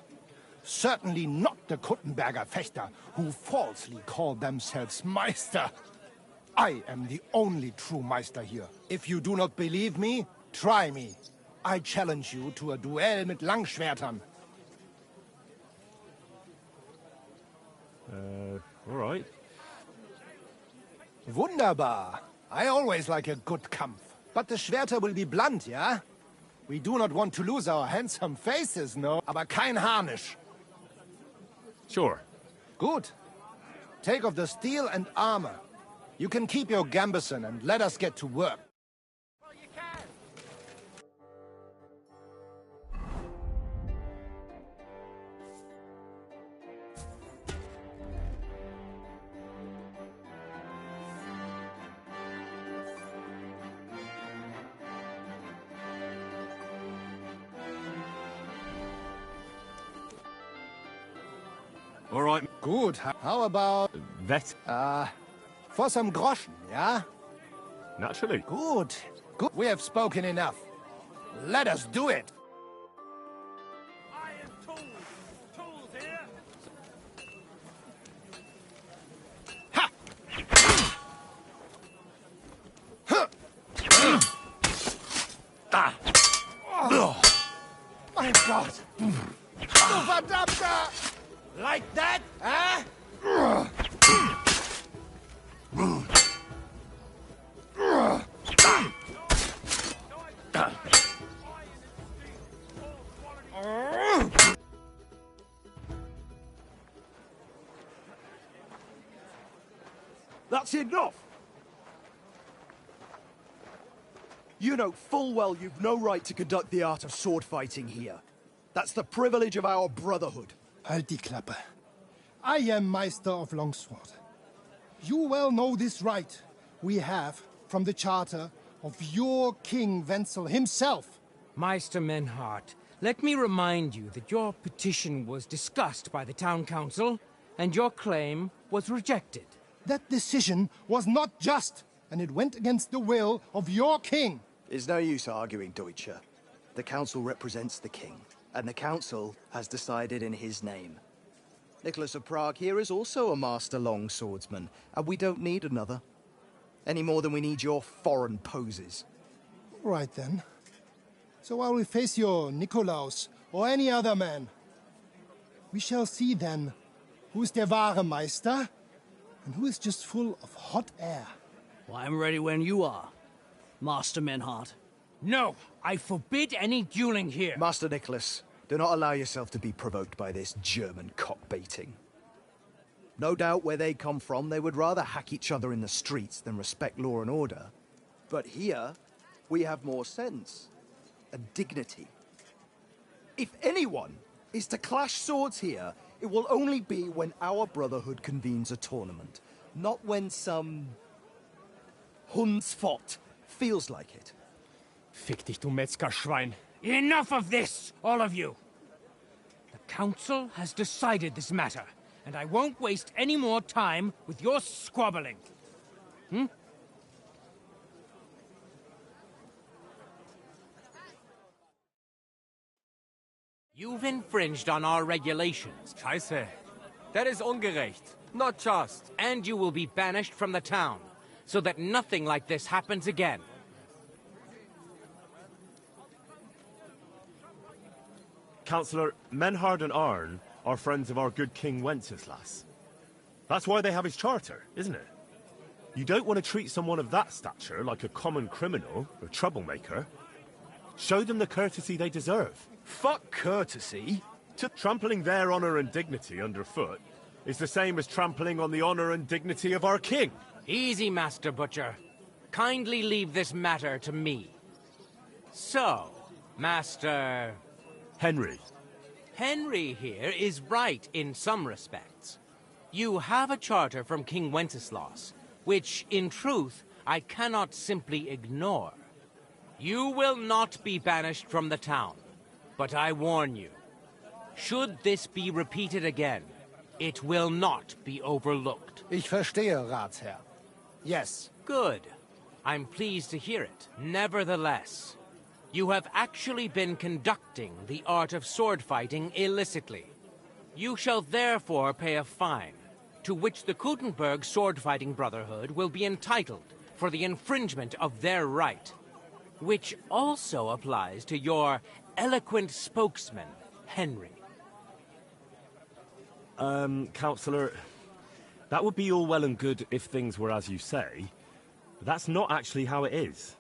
Certainly not the Kuttenberger Fechter, who falsely call themselves Meister. I am the only true Meister here. If you do not believe me, try me. I challenge you to a duel mit Langschwertern. All right. Wunderbar. I always like a good Kampf. But the Schwerter will be blunt, yeah? We do not want to lose our handsome faces, no? Aber kein Harnisch. Sure. Good. Take off the steel and armor. You can keep your gambeson and let us get to work. All right. Good. How about... That? For some groschen, yeah? Naturally. Good. Good. We have spoken enough. Let us do it. Iron tools. Tools here. My God. Du Verdammter! Like that, huh? That's enough! You know full well you've no right to conduct the art of sword fighting here. That's the privilege of our brotherhood. Halt die Klappe. I am Meister of Longsword. You well know this right we have from the charter of your King Wenzel himself. Meister Menhart, let me remind you that your petition was discussed by the town council, and your claim was rejected. That decision was not just, and it went against the will of your king. It's no use arguing, Deutscher. The council represents the king, and the council has decided in his name. Nicholas of Prague here is also a master longswordsman, and we don't need another. Any more than we need your foreign poses. Right then. So I will face you, Nikolaus, or any other man. We shall see then who is der wahre Meister and who is just full of hot air. Well, I'm ready when you are, Master Menhart. No, I forbid any dueling here. Master Nicholas, do not allow yourself to be provoked by this German cock-baiting. No doubt where they come from, they would rather hack each other in the streets than respect law and order. But here, we have more sense and dignity. If anyone is to clash swords here, it will only be when our Brotherhood convenes a tournament, not when some Hundsfott feels like it. Fick dich, du Metzgerschwein. Enough of this, all of you! The Council has decided this matter, and I won't waste any more time with your squabbling. You've infringed on our regulations. Scheiße. That is ungerecht. Not just. And you will be banished from the town, so that nothing like this happens again. Councillor, Menhard and Arn are friends of our good King Wenceslas. That's why they have his charter, isn't it? You don't want to treat someone of that stature like a common criminal or troublemaker. Show them the courtesy they deserve. Fuck courtesy. Trampling their honor and dignity underfoot is the same as trampling on the honor and dignity of our king. Easy, Master Butcher. Kindly leave this matter to me. So, Master... Henry. Henry here is right in some respects. You have a charter from King Wenceslas, which, in truth, I cannot simply ignore. You will not be banished from the town, but I warn you, should this be repeated again, it will not be overlooked. Ich verstehe, Ratsherr. Yes. Good. I'm pleased to hear it. Nevertheless, you have actually been conducting the art of sword fighting illicitly. You shall therefore pay a fine, to which the Kuttenberg Sword Fighting Brotherhood will be entitled for the infringement of their right, which also applies to your eloquent spokesman, Henry. Councillor, that would be all well and good if things were as you say, but that's not actually how it is.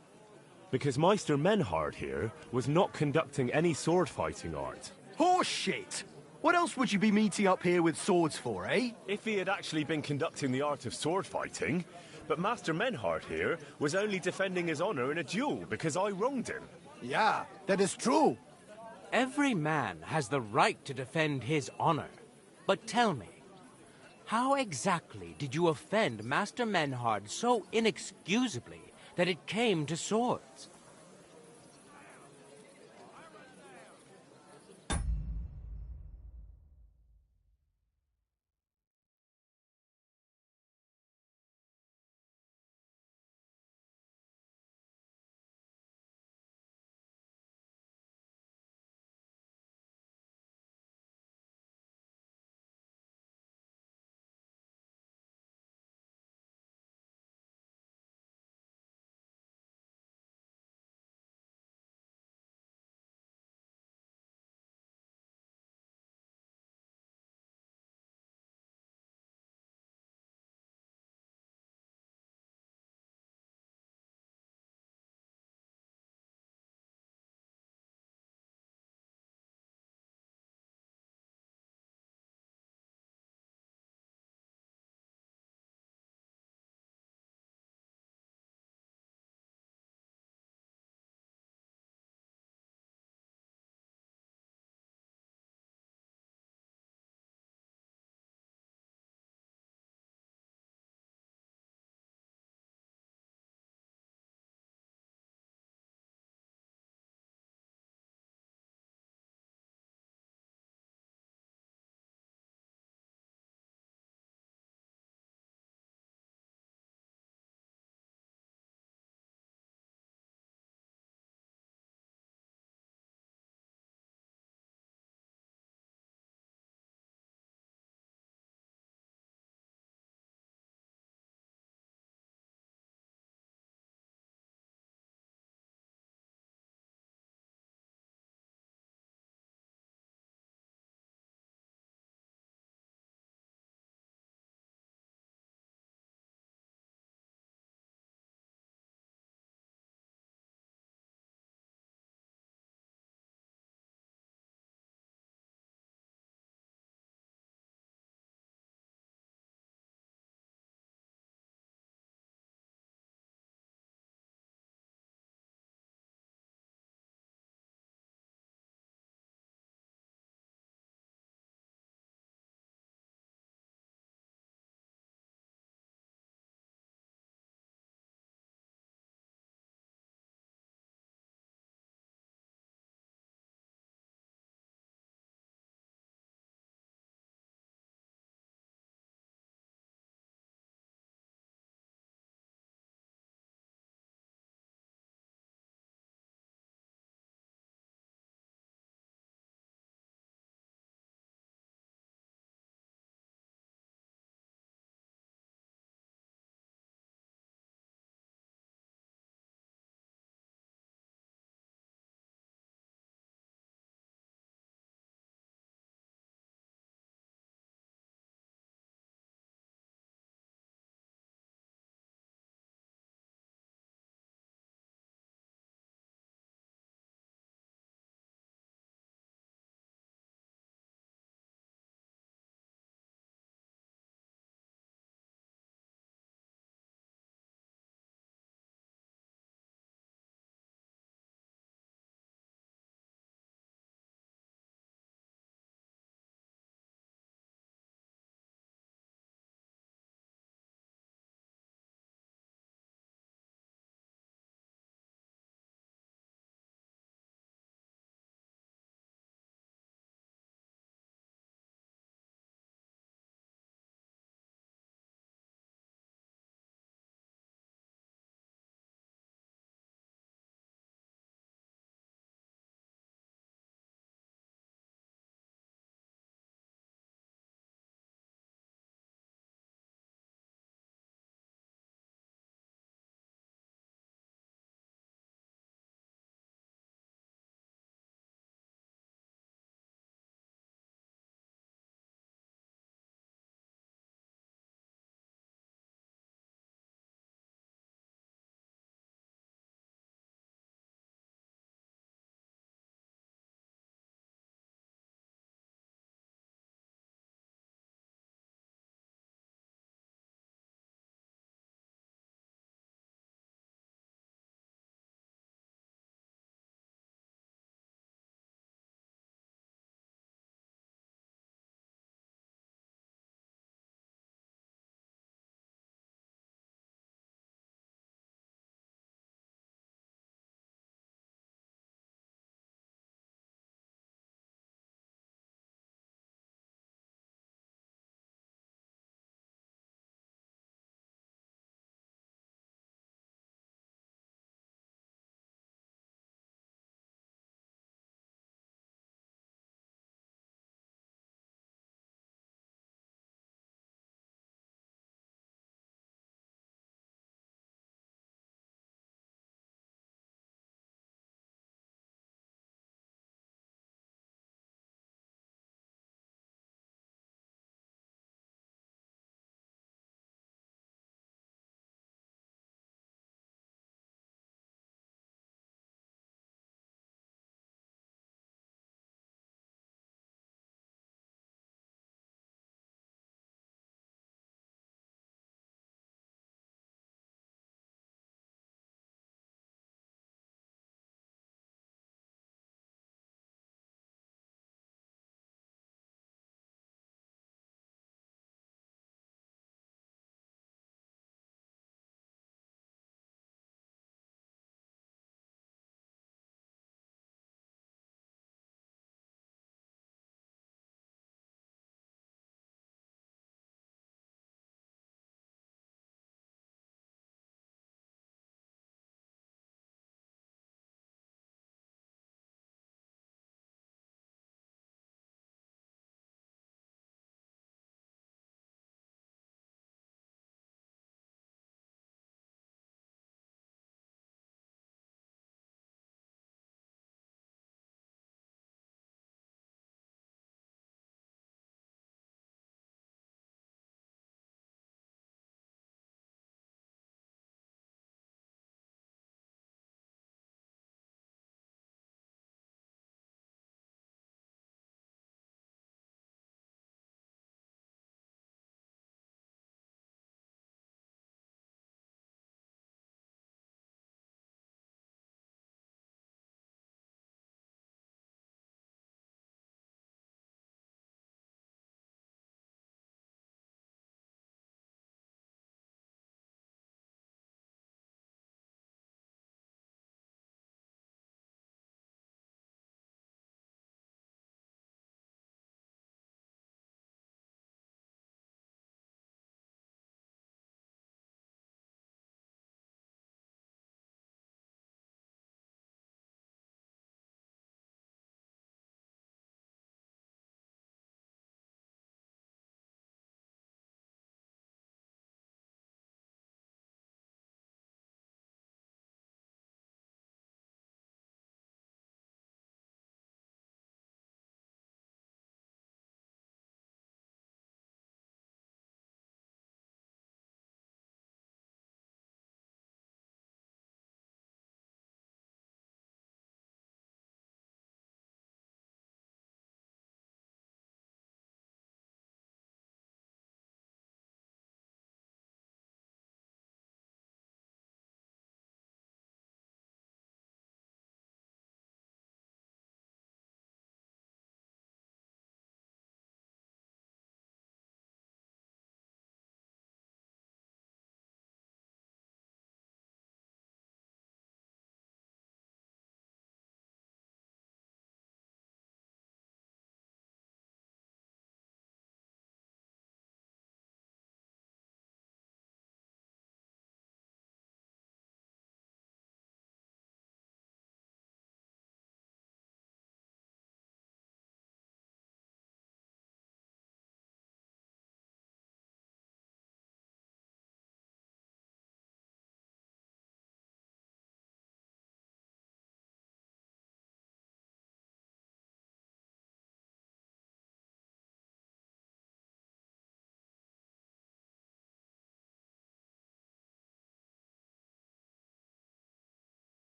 Because Meister Menhard here was not conducting any sword-fighting art. Horseshit! What else would you be meeting up here with swords for, eh? If he had actually been conducting the art of sword-fighting, but Master Menhard here was only defending his honor in a duel because I wronged him. Yeah, that is true. Every man has the right to defend his honor. But tell me, how exactly did you offend Master Menhard so inexcusably that it came to swords?